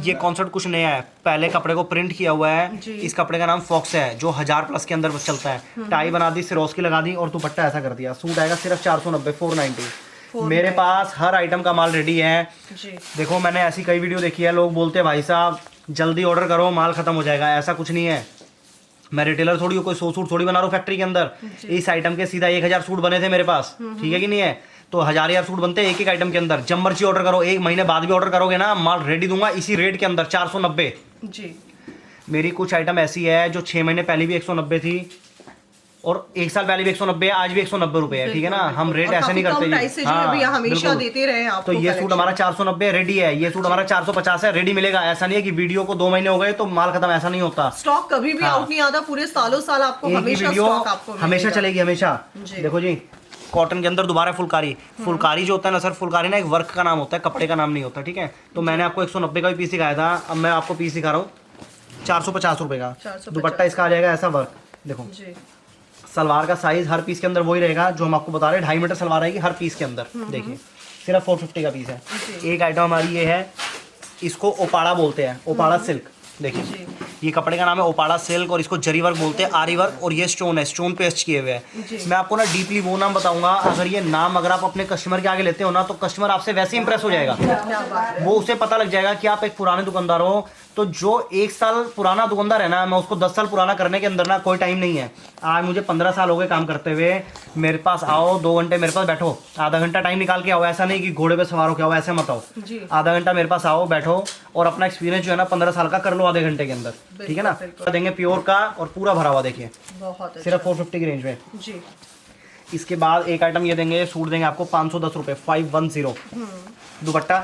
ये कॉन्सेप्ट कुछ नया है, पहले कपड़े को प्रिंट किया हुआ है। इस कपड़े का नाम फॉक्स है, जो 1000+ के अंदर चलता है। टाई बना दी, सिरोस्की लगा दी और दुपट्टा ऐसा कर दिया। सूट आएगा सिर्फ 490, 490। मेरे पास हर आइटम का माल रेडी है जी। देखो मैंने ऐसी कई वीडियो देखी है, लोग बोलते हैं भाई साहब जल्दी ऑर्डर करो माल खत्म हो जाएगा। ऐसा कुछ नहीं है, मैं रिटेलर थोड़ी हूँ, कोई 100 सूट थोड़ी बना रहा हूँ फैक्ट्री के अंदर। इस आइटम के सीधा 1000 सूट बने थे मेरे पास, ठीक है कि नहीं है। तो 1000 सूट बनते हैं एक एक आइटम के अंदर। जब मर्जी ऑर्डर करो, 1 महीने बाद भी ऑर्डर करोगे ना, माल रेडी दूंगा इसी रेट के अंदर, 490 जी। मेरी कुछ आइटम ऐसी है जो 6 महीने पहले भी 190 थी और 1 साल पहले भी 190 है, आज भी 190 रुपए है, ठीक है ना। हम रेट ऐसे नहीं करते, हाँ, हमेशा देते रहे आपको। तो ये सूट हमारा 490 रेडी है, ये सूट हमारा 450 है, रेडी मिलेगा। ऐसा नहीं है कि वीडियो को 2 महीने हो गए तो माल खत्म, ऐसा नहीं होता। स्टॉक कभी भी आउट नहीं आता, पूरे सालों साल आपको हमेशा चलेगी, हमेशा। देखो जी कॉटन के अंदर दोबारा फुलकारी जो होता है ना सर, फुलकारी ना एक वर्क का नाम होता है, कपड़े का नाम नहीं होता, ठीक है। तो मैंने आपको 190 का भी पीस दिखाया था, अब मैं आपको पीस दिखा रहा हूँ 450 रुपए का। दुपट्टा इसका आ जाएगा ऐसा वर्क, देखो सलवार का साइज हर पीस के अंदर वही रहेगा जो हम आपको बता रहे हैं, 2.5 मीटर सलवार आएगी हर पीस के अंदर। देखिए सिर्फ 450 का पीस है। एक आइटम हमारी ये है, इसको ओपाड़ा बोलते हैं, ओपाड़ा सिल्क। देखिए ये कपड़े का नाम है ओपाड़ा सिल्क और इसको जरी वर्क बोलते हैं, आरी वर्क। और ये स्टोन है, स्टोन पेस्ट किए हुए हैं। मैं आपको ना डीपली वो नाम बताऊंगा, अगर ये नाम अगर आप अपने कस्टमर के आगे लेते हो ना तो कस्टमर आपसे वैसे इंप्रेस हो जाएगा, वो उसे पता लग जाएगा कि आप एक पुराने दुकानदार हो। तो जो 1 साल पुराना दुकानदार है ना, मैं उसको 10 साल पुराना करने के अंदर ना कोई टाइम नहीं है। आज मुझे 15 साल हो गए काम करते हुए, मेरे पास आओ 2 घंटे मेरे पास बैठो, आधा घंटा टाइम निकाल के आओ। ऐसा नहीं कि घोड़े पे सवार हो के आओ, ऐसे मत आओ। आधा घंटा मेरे पास आओ, बैठो और अपना एक्सपीरियंस जो है ना 15 साल का कर लो आधे घंटे के अंदर, ठीक है ना। देंगे प्योर का और पूरा भरा हुआ, देखिए सिर्फ 450 की रेंज में जी। इसके बाद एक आइटम ये देंगे, सूट देंगे आपको 510 रुपए, 510। दुपट्टा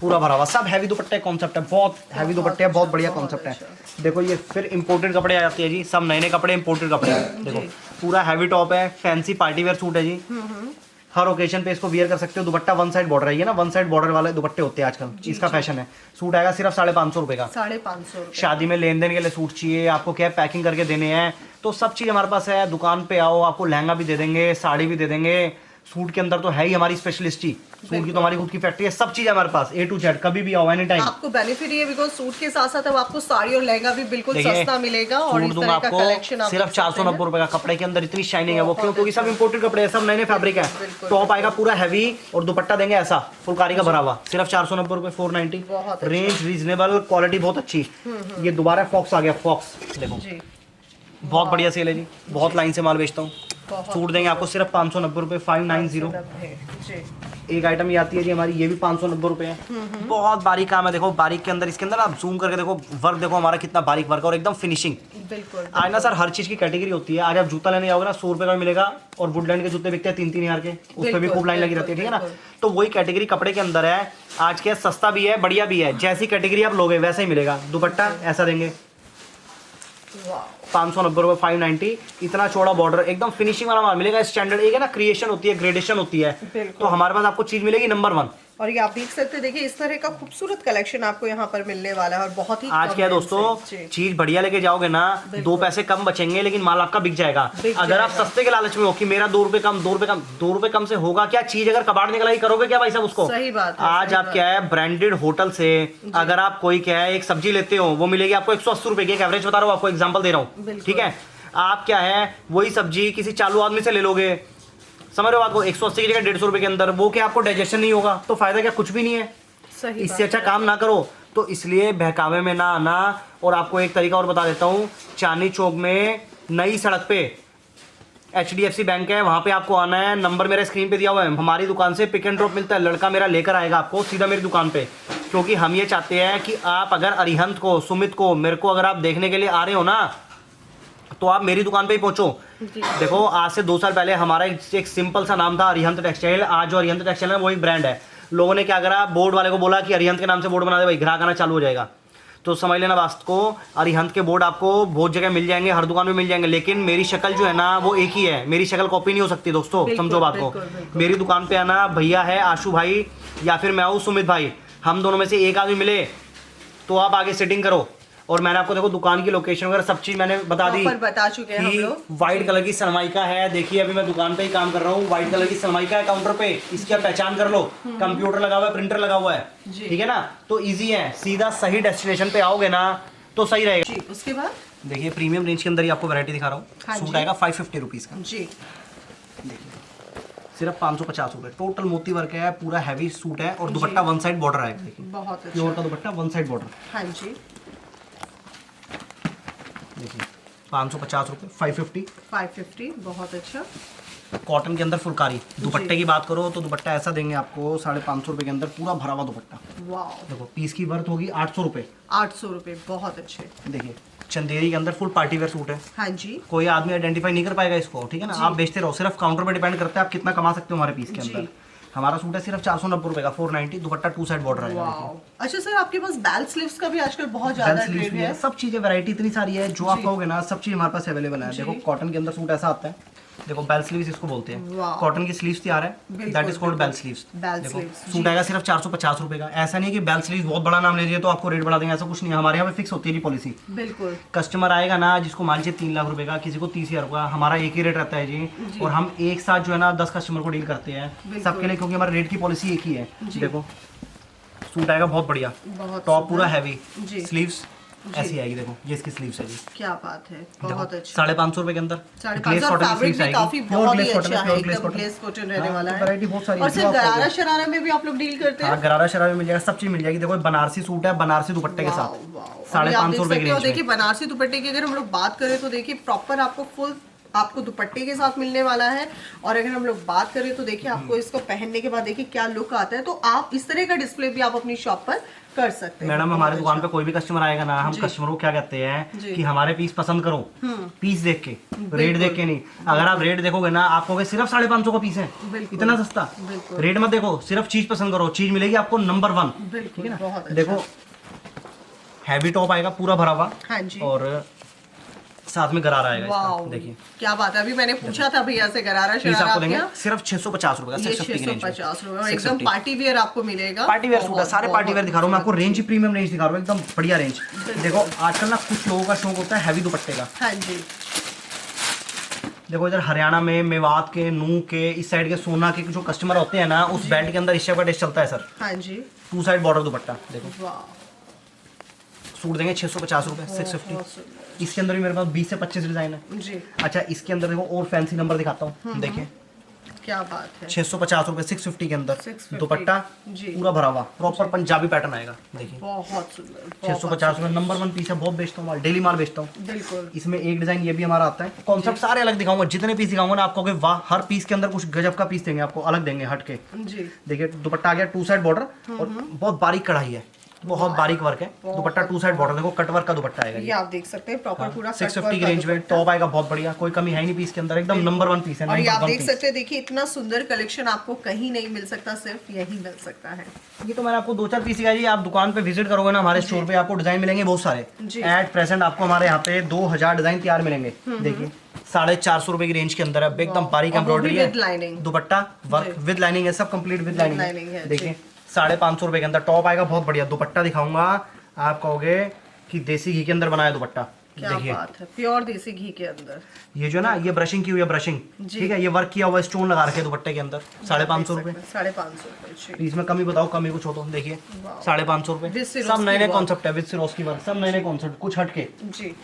पूरा भरा हुआ, सब हैवी दुपट्टे कॉन्सेप्ट है, बहुत हैवी दुपट्टे है, बहुत बढ़िया कॉन्सेप्ट है। देखो ये फिर इंपोर्टेड कपड़े आ जाते हैं जी, सब नए नए कपड़े इंपोर्टेड कपड़े हैं। देखो पूरा हैवी टॉप है, फैंसी पार्टी वेयर सूट है जी, हर ओकेजन पे इसको वियर कर सकते हो। दुपट्टा 1 साइड बॉर्डर है, ये ना 1 साइड बॉर्डर वाले दुपट्टे होते हैं आजकल, इसका फैशन है। सूट आएगा सिर्फ 550 रुपए का, 550। शादी में लेन देन के लिए सूट चाहिए आपको, क्या पैकिंग करके देने हैं, तो सब चीज़ हमारे पास है। दुकान पे आओ, आपको लहंगा भी दे देंगे, साड़ी भी दे देंगे। सूट के अंदर तो है ही हमारी स्पेशलिस्ट ही, सूट की तो हमारी खुद की फैक्ट्री है, सब चीज हमारे पास A to Z, कभी भी आओ, एनी टाइम। आपको बेनिफिट ये बिकॉज़ सूट के साथ साथ अब आपको साड़ी और लहंगा भी बिल्कुल सस्ता मिलेगा और इस तरह का कलेक्शन आपको सिर्फ 490 रुपए का। कपड़े के अंदर इतनी शाइनिंग है वो क्यों? क्योंकि सब इंपोर्टेड कपड़े हैं, सब नए नए फैब्रिक है। टॉप आएगा पूरा हैवी और दुपट्टा देंगे ऐसा फुलकारी का भरा हुआ, सिर्फ 490 रुपए, 490। रेंज रीजनेबल, क्वालिटी बहुत अच्छी। ये दोबारा फॉक्स आ गया, फॉक्स देखो बहुत बढ़िया सेल है जी, बहुत लाइन से माल बेचता हूँ। सूट देंगे आपको सिर्फ 590 रुपए, 590। एक आइटम ये आती है जी हमारी, ये भी 590 रुपए है। बहुत बारीक काम है, देखो बारीक के अंदर, इसके अंदर आप जूम करके देखो वर्क, देखो हमारा कितना बारीक वर्क है और एकदम फिनिशिंग। बिल्कुल आज ना सर हर चीज की कैटेगरी होती है। आज आप जूता लेने जाओगे ना 100 रुपए का मिलेगा और वुडलैंड के जूते बिकते हैं 3-3 हज़ार के, उस पर भी खूब लाइन लगी रहती है, ठीक है ना। तो वही कैटेगरी कपड़े के अंदर है। आज के सस्ता भी है, बढ़िया भी है, जैसी कैटेगरी आप लोगे वैसा ही मिलेगा। दुपट्टा ऐसा देंगे 590 रुपए, 590। इतना चौड़ा बॉर्डर, एकदम फिनिशिंग वाला माल मिलेगा। स्टैंडर्ड एक है ना, क्रिएशन होती है, ग्रेडेशन होती है, तो हमारे पास आपको चीज मिलेगी नंबर 1। और ये आप देख सकते हैं, देखिए इस तरह का खूबसूरत कलेक्शन आपको यहाँ पर मिलने वाला है और बहुत ही आज कम क्या है रेंज से। दोस्तों, चीज बढ़िया लेके जाओगे ना, 2 पैसे कम बचेंगे लेकिन माल आपका बिक जाएगा। अगर आप सस्ते के लालच में हो कि मेरा 2 रुपए कम 2 रुपए कम 2 रुपए कम से होगा क्या, चीज अगर कबाड़ निकला ही करोगे क्या भाई साहब उसको। सही बात है, आज सही आप बात। क्या है, ब्रांडेड होटल से अगर आप कोई क्या है एक सब्जी लेते हो, वो मिलेगी आपको 180 रुपए की, एक एवरेज बता रहा हूँ आपको, एग्जाम्पल दे रहा हूँ, ठीक है। आप क्या है वही सब्जी किसी चालू आदमी से ले लोगे, समझ रहे हो, आपको 180 की जगह 150 रुपए के अंदर, वो क्या आपको डाइजेशन नहीं होगा, तो फायदा क्या, कुछ भी नहीं है। सही इससे अच्छा काम ना करो। तो इसलिए बहकावे में ना आना। और आपको एक तरीका और बता देता हूँ, चांदनी चौक में नई सड़क पे HDFC बैंक है, वहां पे आपको आना है। नंबर मेरे स्क्रीन पे दिया हुआ है। हमारी दुकान से पिक एंड ड्रॉप मिलता है, लड़का मेरा लेकर आएगा आपको सीधा मेरी दुकान पे, क्योंकि हम ये चाहते हैं कि आप अगर अरिहंत को, सुमित को, मेरे को अगर आप देखने के लिए आ रहे हो ना, तो आप मेरी दुकान पे ही पहुंचो। देखो आज से 2 साल पहले हमारा एक सिंपल सा नाम था अरिहंत टेक्सटाइल। आज जो अरिहंत टेक्सटाइल है वो एक ब्रांड है। लोगों ने क्या करा, बोर्ड वाले को बोला कि अरिहंत के नाम से बोर्ड बना दे भाई, ग्राहक आना चालू हो जाएगा। तो समझ लेना बात को, अरिहंत के बोर्ड आपको बहुत जगह मिल जाएंगे, हर दुकान में मिल जाएंगे, लेकिन मेरी शक्ल जो है ना वो एक ही है। मेरी शक्ल कॉपी नहीं हो सकती दोस्तों, समझो बात को। मेरी दुकान पे आना, भैया है आशु भाई या फिर मैं हूँ सुमित भाई, हम दोनों में से एक आदमी मिले तो आप आगे सेटिंग करो। और मैंने आपको देखो दुकान की लोकेशन वगैरह सब चीज मैंने बता दी, बता चुके हैं हम लोग। व्हाइट कलर की सनमाइका है, देखिए अभी मैं दुकान पे ही काम कर रहा हूँ, व्हाइट कलर की सनमाइका है काउंटर पे, इसकी आप पहचान कर लो। कंप्यूटर लगा हुआ है, प्रिंटर लगा हुआ है, ठीक है ना, तो इजी है, सीधा सही डेस्टिनेशन पे आओगे ना तो सही रहेगा जी। उसके बाद देखिए प्रीमियम रेंज के अंदर ही आपको वैरायटी दिखा रहा हूँ। सूट आएगा 550 रुपीज का जी, देखिए सिर्फ 550 रुपए, टोटल मोती वर्क है, पूरा हैवी सूट है और दुपट्टा वन साइड बॉर्डर आएगा। देखिए बहुत अच्छा। प्योर का दुपट्टा वन साइड बॉर्डर। हाँ जी, देखिए 550 रुपए, 550 बहुत अच्छा। कॉटन के अंदर फुलकारी। दुपट्टे की बात करो तो दुपट्टा ऐसा देंगे आपको 550 रुपए के अंदर, पूरा भरा हुआ दुपट्टा। वाह, देखो पीस की वर्थ होगी 800 रुपए। 800 रुपए, बहुत अच्छे। देखिए चंदेरी के अंदर फुल पार्टी वेयर सूट है। हाँ जी, कोई आदमी आइडेंटिफाई नहीं कर पाएगा इसको, ठीक है ना। आप बेचते रहो, सिर्फ काउंटर पे डिपेंड करता है आप कितना कमा सकते हो हमारे पीस के अंदर। हमारा सूट है सिर्फ 490 रुपए का, 490, दुपट्टा 2 साइड बॉर्डर है। अच्छा सर, आपके पास बेल स्लीव्स का भी आजकल बहुत ज्यादा ट्रेंड है। सब चीजें वैरायटी इतनी सारी है, जो आप कहोगे ना सब चीज हमारे पास अवेलेबल है। देखो कॉटन के अंदर सूट ऐसा आता है, देखो बेल स्लीव्स इसको बोलते हैं, कॉटन की स्लीव्स तैयार है, that is called bell sleeves. देखो सूट आएगा सिर्फ 450 रुपए का। ऐसा नहीं कि बेल स्लीव्स बहुत बड़ा नाम लीजिए तो आपको रेट बढ़ा देंगे, ऐसा कुछ नहीं है। हमारे यहाँ पे फिक्स होती है पॉलिसी। बिल्कुल, कस्टमर आएगा ना जिसको मान लीजिए 3 लाख रुपए का, किसी को 30,000 का, हमारा एक ही रेट रहता है जी। और हम एक साथ जो है ना 10 कस्टमर को डील करते हैं सबके लिए, क्योंकि हमारे रेट की पॉलिसी एक ही है। देखो सूट आएगा बहुत बढ़िया, टॉप पूरा हैवी, स्लीव्स ऐसी आएगी। देखो ये इसकी स्लीव्स है जी, क्या बात है, बहुत अच्छा। 550 रुपए के अंदर 550, फैब्रिक भी काफी बहुत ही अच्छा है, एकदम ग्लेस कॉटन रहने वाला है। वैरायटी बहुत सारी और सर गरारा शरारा में भी आप लोग डील करते हैं? हाँ, गरारा शरारा में मिल जाएगा, सब चीज मिल जाएगी। देखो बनारसी सूट है, बनारसी दुपट्टे के साथ 550 रुपए की रेंज में। देखिए बनारसी दुपट्टे की अगर हम लोग बात करें तो देखिए प्रॉपर आपको दुपट्टे के साथ मिलने वाला है। और अगर हम लोग बात करें तो देखिए आपको इसको पहनने के बाद देखिए क्या लुक आता है। तो आप इस तरह का डिस्प्ले भी आप अपनी शॉप पर कर सकते हैं। मैडम हमारे दुकान पे कोई भी कस्टमर आएगा ना, हम कस्टमर को क्या कहते हैं कि हमारे पीस पसंद करो, पीस देख के, रेट देख के नहीं। अगर आप रेट देखोगे ना आप कहोगे सिर्फ 550 का पीस है, इतना सस्ता। रेट मत देखो, सिर्फ चीज पसंद करो, चीज मिलेगी आपको नंबर 1, ठीक है ना। देखो हैवी टॉप आएगा पूरा भरा हुआ, और साथ में गरारा आएगा इसका। देखिए क्या बात है, अभी मैंने पूछा था भैया से गरारा शरारा आपको देंगे सिर्फ 650 रुपए का, 650 रुपए और एकदम पार्टी वेयर आपको मिलेगा। पार्टी वेयर सूट है, सारे पार्टी वेयर दिखा रहा हूँ मैं आपको, रेंज ही प्रीमियम रेंज दिखा रहा हूँ, एकदम बढ़िया रेंज। देखो आजकल ना कुछ लोगों का शौक होता है हैवी दुपट्टे का। हाँ जी, देखो इधर हरियाणा में, मेवात के, नूह के, इस साइड के सोना के जो कस्टमर होते हैं ना, उस बेल्ट के अंदर इस टाइप का टेस्ट चलता है सर। हाँ जी, 2 साइड बॉर्डर दुपट्टा। देखो सूट देंगे 650 रुपए, 650। इसके अंदर भी मेरे पास 20 से 25 डिजाइन है जी। अच्छा इसके अंदर देखो और फैंसी नंबर दिखाता हूँ, देखिए क्या बात है, 650 रुपए, 650 के अंदर दुपट्टा पूरा भरा हुआ, प्रॉपर पंजाबी पैटर्न आएगा। देखिए बहुत सुंदर, 650 रुपए, नंबर 1 पीस है, बहुत बेचता हूँ माल, डेली माल बेचता हूँ। बिल्कुल, इसमें एक डिजाइन ये भी हमारा आता है। कॉन्सेप्ट सारे अलग दिखाऊंगा, जितने पीस दिखाऊंगा ना आपको वाह, हर पीस के अंदर कुछ गजब का पीस देंगे आपको, अलग देंगे हटके जी। देखिए दुपट्टा आ गया 2 साइड बॉर्डर और बहुत बारीक कढ़ाई है, बहुत बारीक वर्क है, दुपट्टा 2 साइड बॉर्डर। देखो कट वर्क का दुपट्टा आएगा, ये आप देख सकते हैं प्रॉपर पूरा 650 की रेंज में। टॉप आएगा बहुत बढ़िया, कोई कमी है ही नहीं पीस के अंदर, एकदम नंबर 1 पीस है। और ये आप देख सकते हैं, देखिए इतना सुंदर कलेक्शन आपको कहीं नहीं मिल सकता, सिर्फ यही मिल सकता है। ये तो मैंने आपको 2-4 पीस दिखाई, आप दुकान पे विजिट करोगे ना हमारे स्टोर पे, आपको डिजाइन मिलेंगे बहुत सारे। एट प्रेजेंट आपको हमारे यहाँ पे 2000 डिजाइन तैयार मिलेंगे। देखिए 450 रुपए की रेंज के अंदर है, एकदम बारीक एम्ब्रॉयडरी है, दुपट्टा वर्क विद लाइनिंग है, सब कंप्लीट विद लाइनिंग है। देखिए 550 रुपए के अंदर टॉप आएगा, बहुत बढ़िया। दुपट्टा दिखाऊंगा, आप कहोगे कि देसी घी के अंदर बनाया दुपट्टा। क्या बात है, प्योर देसी घी के अंदर। ये जो ना, ये ब्रशिंग की हुई है, ब्रशिंग, ठीक है। ये वर्क किया हुआ स्टोन लगा रखे दुपट्टे के अंदर, 550 रुपए। 550 रुपए। इसमें कमी बताओ, कमी कुछ हो तो देखिए, 550 रुपए। सब नए नए कॉन्सेप्ट है, विद सिरोस्की वर्क, सब नए नए कॉन्सेप्ट, कुछ हटके जी।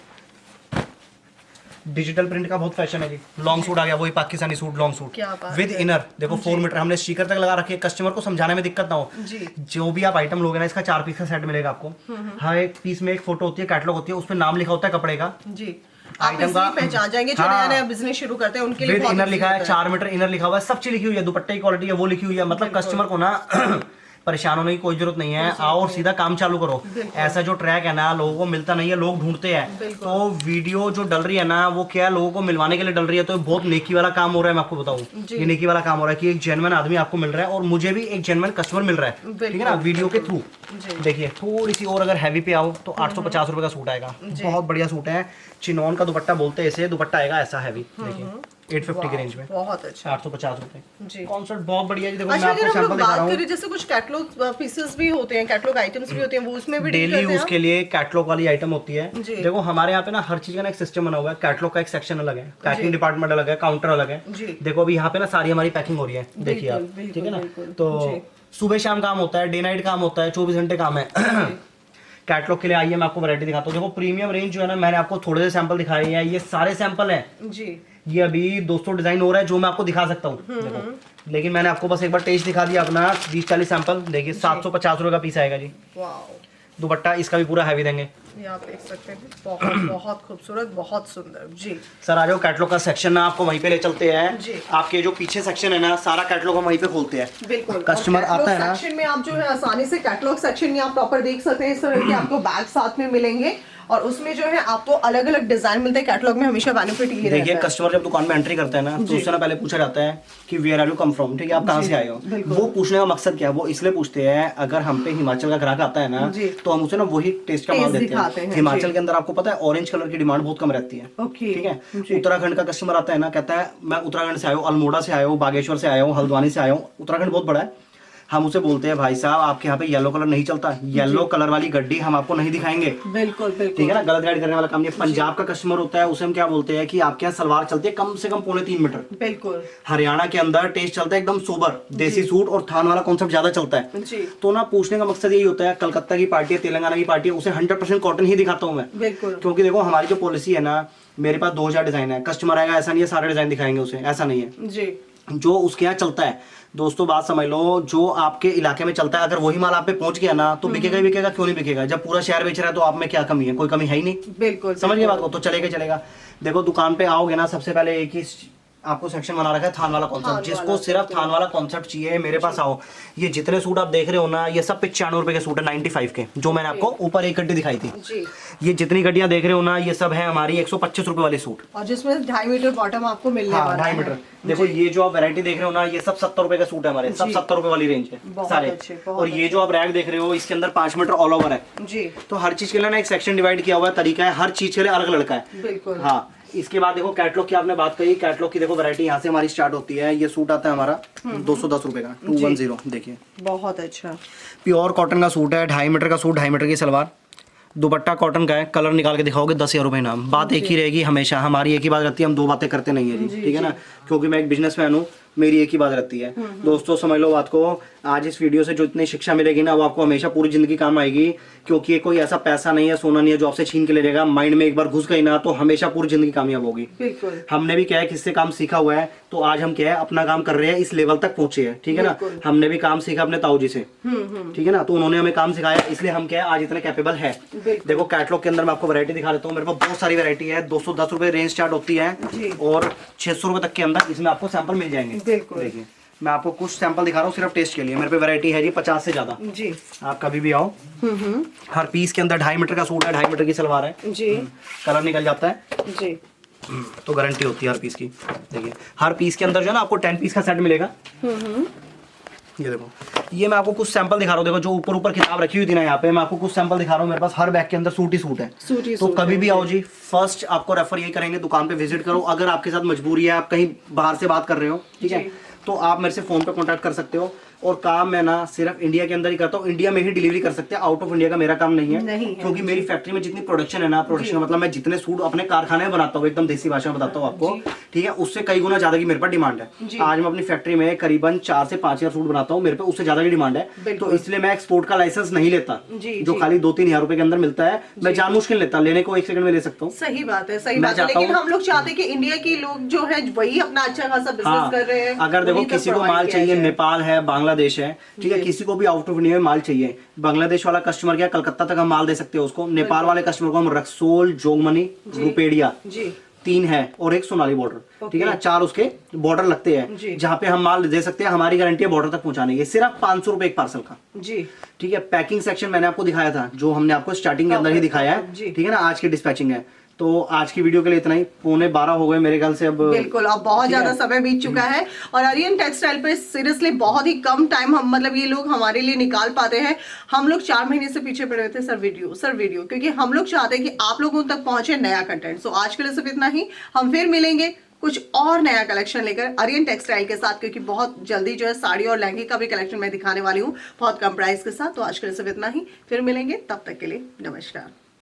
डिजिटल प्रिंट का बहुत फैशन है जी। लॉन्ग सूट आ गया, वही Pakistani suit, long suit with inner. देखो 4 मीटर हमने स्टिकर तक लगा रखे, कस्टमर को समझाने में दिक्कत ना हो जी। जो भी आप आइटम लोगे ना, इसका 4 पीस का सेट मिलेगा आपको। हाँ, एक पीस में एक फोटो होती है, कैटलॉग होती है, उसमें नाम लिखा होता है कपड़े का जी। आइटम का पहचान जाएंगे जो नया नया बिजनेस शुरू करते हैं उनके लिए। विद इनर लिखा है, 4 मीटर इनर लिखा हुआ है, सब चीज लिखी हुई है, दुपट्टे की क्वालिटी है वो लिखी हुई है। मतलब कस्टमर को ना परेशान होने की कोई जरूरत नहीं है, आओ और सीधा काम चालू करो। ऐसा जो ट्रैक है ना, लोगों को मिलता नहीं है, लोग ढूंढते हैं। तो वीडियो जो डल रही है ना, वो क्या है, लोगों को मिलवाने के लिए डल रही है। तो बहुत नेकी वाला काम हो रहा है, मैं आपको बताऊं, ये नेकी वाला काम हो रहा है कि एक जेन्युइन आदमी आपको मिल रहा है और मुझे भी एक जेन्युइन कस्टमर मिल रहा है, ठीक है ना, वीडियो के थ्रू। देखिए थोड़ी सी और अगर हैवी पे आओ तो 850 रुपए का सूट आएगा, बहुत बढ़िया सूट है। चिनॉन का दुपट्टा बोलते हैं इसे, दुपट्टा आएगा ऐसा हैवी, देखिए 850 के रेंज में, बहुत अच्छा, 850 रुपए जी। कॉन्सेप्ट बहुत बढ़िया जी। देखो अच्छा, मैं आपको सैंपल दिखा रहा हूँ। जैसे कुछ कैटलॉग पीसेस भी होते हैं, कैटलॉग आइटम्स भी होते हैं, वो उसमें भी डेली यूज के लिए कैटलॉग वाली आइटम होती है। देखो हमारे यहाँ पे ना हर चीज का ना एक सिस्टम बना हुआ है। कैटलॉग का एक सेक्शन अलग है, पैकिंग डिपार्टमेंट अलग है, काउंटर अलग है। देखो अभी यहाँ पे ना सारी हमारी पैकिंग हो रही है, देखिए आप, ठीक है ना। तो सुबह शाम काम होता है, डे नाइट काम होता है, 24 घंटे काम है। कैटलॉग के लिए आइए, मैं आपको वैरायटी दिखाता हूँ। देखो प्रीमियम रेंज जो है ना, मैंने आपको थोड़े से सैंपल दिखाए हैं, ये सारे सैंपल हैं जी। ये अभी 200 डिजाइन हो रहा है जो मैं आपको दिखा सकता हूँ, देखो। लेकिन मैंने आपको बस एक बार टेस्ट दिखा दिया अपना, 20-40 सैंपल। देखिए 750 रुपए का पीस आएगा जी। दुपट्टा इसका भी पूरा हैवी देंगे, ये आप देख सकते हैं, बहुत बहुत खूबसूरत, बहुत सुंदर जी। सर आ जाओ, कैटलॉग का सेक्शन ना आपको वहीं पे ले चलते हैं। आपके जो पीछे सेक्शन है ना, सारा कैटलॉग हम वहीं पे खोलते हैं। बिल्कुल, कस्टमर आता है ना, सेक्शन में आप जो है आसानी से कैटलॉग सेक्शन में आप प्रॉपर देख सकते हैं। इस तरह के आपको बैग साथ में मिलेंगे और उसमें जो है आपको अलग अलग डिजाइन मिलते हैं। कैटलॉग में हमेशा बेनिफिट ये रहता है। देखिए कस्टमर जब दुकान में एंट्री करता है ना, तो उससे ना पहले पूछा जाता है कि where are you come from, ठीक है, आप कहाँ से आए हो। वो पूछने का मकसद क्या है, वो इसलिए पूछते हैं, अगर हम पे हिमाचल का ग्राहक आता है ना, तो हम उसे ना वही टेस्ट का माल देते हैं। हिमाचल के अंदर आपको पता है ऑरेंज कलर की डिमांड बहुत कम रहती है, ठीक है। उत्तराखंड का कस्टमर आता है ना, कहता है मैं उत्तराखंड से आया हूँ, अल्मोड़ा से आया हूँ, बागेश्वर से आया हूँ, हल्द्वानी से आया हूँ, उत्तराखंड बहुत बड़ा है। हम उसे बोलते हैं भाई साहब आपके यहाँ पे येलो कलर नहीं चलता, येलो कलर वाली गड्डी हम आपको नहीं दिखाएंगे। बिल्कुल बिल्कुल, ठीक है ना, गलत गाइड करने वाला काम नहीं। पंजाब का कस्टमर होता है, उसे हम क्या बोलते हैं कि आपके यहाँ सलवार चलती है कम से कम 3.25 मीटर। बिल्कुल। हरियाणा के अंदर टेस्ट चलता है एकदम सोबर देसी सूट और थान वाला कॉन्सेप्ट ज्यादा चलता है। तो ना पूछने का मकसद यही होता है, कलकत्ता की पार्टी है, तेलंगाना की पार्टी है, उसे 100% कॉटन ही दिखाता हूँ मैं। बिल्कुल, क्योंकि देखो हमारी जो पॉलिसी है ना, मेरे पास 2000 डिजाइन है, कस्टमर आएगा ऐसा नहीं है सारे डिजाइन दिखाएंगे उसे, ऐसा नहीं है जी। जो उसके यहाँ चलता है, दोस्तों बात समझ लो, जो आपके इलाके में चलता है, अगर वही माल आप पे पहुंच गया ना, तो बिकेगा ही बिकेगा, क्यों नहीं बिकेगा। जब पूरा शहर बेच रहा है तो आप में क्या कमी है, कोई कमी है ही नहीं। बिल्कुल, समझ गए बात को, तो चलेगा चलेगा। देखो दुकान पे आओगे ना, सबसे पहले एक ही आपको सेक्शन बना रखा है थान वाला कॉन्सेप्ट। जिसको सिर्फ थान वाला कॉन्सेप्ट चाहिए मेरे पास आओ। ये जितने सूट आप देख रहे हो ना, ये सब 95 रुपए के सूट है, 95 के, जो मैंने आपको ऊपर एक गड्डी दिखाई थी। ये जितनी गड्डियां देख रहे हो ना, ये सब है हमारी 125 रुपए वाली सूट, और जिसमें 2.5 मीटर बॉटम आपको मिलने वाला है। 2.5 मीटर। देखो ये जो आप वैरायटी देख रहे हो ना, ये सब 70 रुपए का सूट है हमारे, सब 70 रुपए वाली रेंज है सारे। और ये जो आप रैक देख रहे हो, इसके अंदर 5 मीटर ऑल ओवर है जी। तो हर चीज के लिए ना एक सेक्शन डिवाइड किया हुआ है, तरीका है, हर चीज के लिए अलग अलग है। बिल्कुल, हाँ। इसके बाद देखो कैटलॉग की आपने बात कही, कैटलॉग की देखो वैरायटी यहाँ से हमारी स्टार्ट होती है। ये सूट आता है हमारा 210 रुपए का, 210, देखिए बहुत अच्छा प्योर कॉटन का सूट है, 2.5 मीटर का सूट, 2.5 मीटर की सलवार, दुपट्टा कॉटन का है, कलर निकाल के दिखाओगे 10,000 रुपए नाम। बात एक ही रहेगी हमेशा, हमारी एक ही बात रहती है, हम दो बातें करते नहीं है जी, ठीक है ना, क्योंकि मैं एक बिजनेसमैन हूँ, मेरी एक ही बात रहती है। दोस्तों समझ लो बात को, आज इस वीडियो से जो इतनी शिक्षा मिलेगी ना, वो आपको हमेशा पूरी जिंदगी काम आएगी। क्योंकि ये कोई ऐसा पैसा नहीं है, सोना नहीं है जो आपसे छीन के ले जाएगा। माइंड में एक बार घुस गई ना, तो हमेशा पूरी जिंदगी कामयाब होगी। हमने भी क्या है, किससे काम सीखा हुआ है, तो आज हम क्या है अपना काम कर रहे हैं, इस लेवल तक पहुंचे हैं, ठीक है ना। हमने भी काम सीखा अपने ताऊ जी से, ठीक है ना, तो उन्होंने हमें काम सिखाया, इसलिए हम क्या है आज इतने कैपेबल है। देखो कैटलॉग के अंदर मैं आपको वैरायटी दिखा देता हूँ, मेरे पास बहुत सारी वैरायटी है। 210 रुपए रेंज स्टार्ट होती है और 600 रुपए तक के अंदर इसमें आपको सैंपल मिल जाएंगे। देखिए मैं आपको कुछ सैंपल दिखा रहा हूँ सिर्फ टेस्ट के लिए। मेरे पे वैरायटी है जी 50 से ज्यादा जी। आप कभी भी आओ। हर पीस के अंदर 2.5 मीटर का सूट है, 2.5 मीटर की सलवार है जी। कलर निकल जाता है जी, तो गारंटी होती है हर पीस की। देखिए हर पीस के अंदर जो है ना आपको 10 पीस का सेट मिलेगा। ये देखो, ये मैं आपको कुछ सैंपल दिखा रहा हूँ। देखो जो ऊपर ऊपर किताब रखी हुई थी ना, यहाँ पे मैं आपको कुछ सैंपल दिखा रहा हूँ। मेरे पास हर बैग के अंदर सूट ही सूट है, तो कभी भी आओ जी। फर्स्ट आपको रेफर यही करेंगे, दुकान पे विजिट करो। अगर आपके साथ मजबूरी है, आप कहीं बाहर से बात कर रहे हो, ठीक है, तो आप मेरे से फोन पे कांटेक्ट कर सकते हो। और काम मैं ना सिर्फ इंडिया के अंदर ही करता हूँ, इंडिया में ही डिलीवरी कर सकते हैं, आउट ऑफ इंडिया का मेरा काम नहीं है, क्योंकि मेरी फैक्ट्री में जितनी प्रोडक्शन है ना, प्रोडक्शन मतलब मैं जितने सूट अपने कारखाने में बनाता हूँ, एकदम देसी भाषा में बताता हूँ आपको, ठीक है, उससे कई गुना ज्यादा की मेरे पास डिमांड है। आज मैं अपनी फैक्ट्री में करीबन 4 से 5 हजार सूट बनाता हूँ, मेरे पे उससे ज्यादा की डिमांड है, तो इसलिए मैं एक्सपोर्ट का लाइसेंस नहीं लेता, जो खाली 2-3 हजार रुपए के अंदर मिलता है, मैं जान मुश्किल लेता, लेने को 1 सेकंड में ले सकता हूँ। सही बात है, सही बात है, लेकिन हम लोग चाहते हैं कि इंडिया के लोग जो है वही अपना अच्छा खासा बिजनेस कर रहे हैं। अगर देखो किसी को माल चाहिए, नेपाल है, बांग्लादेश है, ठीक है, किसी को भी आउट ऑफ इंडिया में माल चाहिए, बांग्लादेश वाला कस्टमर क्या कलकत्ता तक हम माल दे सकते हैं उसको, नेपाल वाले कस्टमर को हम रक्सोल, जोगमनी, रुपेडिया 3 है और एक सोनाली बॉर्डर, ठीक है ना, 4 उसके बॉर्डर लगते हैं जहाँ पे हम माल दे सकते हैं, हमारी गारंटी है बॉर्डर तक पहुंचाने की, सिर्फ 500 रुपए एक पार्सल का जी, ठीक है। पैकिंग सेक्शन मैंने आपको दिखाया था, जो हमने आपको स्टार्टिंग के अंदर ही दिखाया है, ठीक है ना, आज की डिस्पैचिंग है। तो आज की वीडियो के लिए इतना ही, 11:15 हो गए मेरे ख्याल से अब, बिल्कुल अब बहुत ज्यादा समय बीत चुका है, और आर्यन टेक्सटाइल पे सीरियसली बहुत ही कम टाइम हम मतलब ये लोग हमारे लिए निकाल पाते हैं। हम लोग 4 महीने से पीछे पड़े हुए थे सर वीडियो, क्योंकि हम लोग चाहते हैं कि आप लोगों तक पहुंचे नया कंटेंट। सो आज के लिए सिर्फ इतना ही, हम फिर मिलेंगे कुछ और नया कलेक्शन लेकर आर्यन टेक्सटाइल के साथ, क्योंकि बहुत जल्दी जो है साड़ी और लहंगे का भी कलेक्शन मैं दिखाने वाली हूँ बहुत कम प्राइस के साथ। तो आज के लिए सिर्फ इतना ही, फिर मिलेंगे, तब तक के लिए नमस्कार।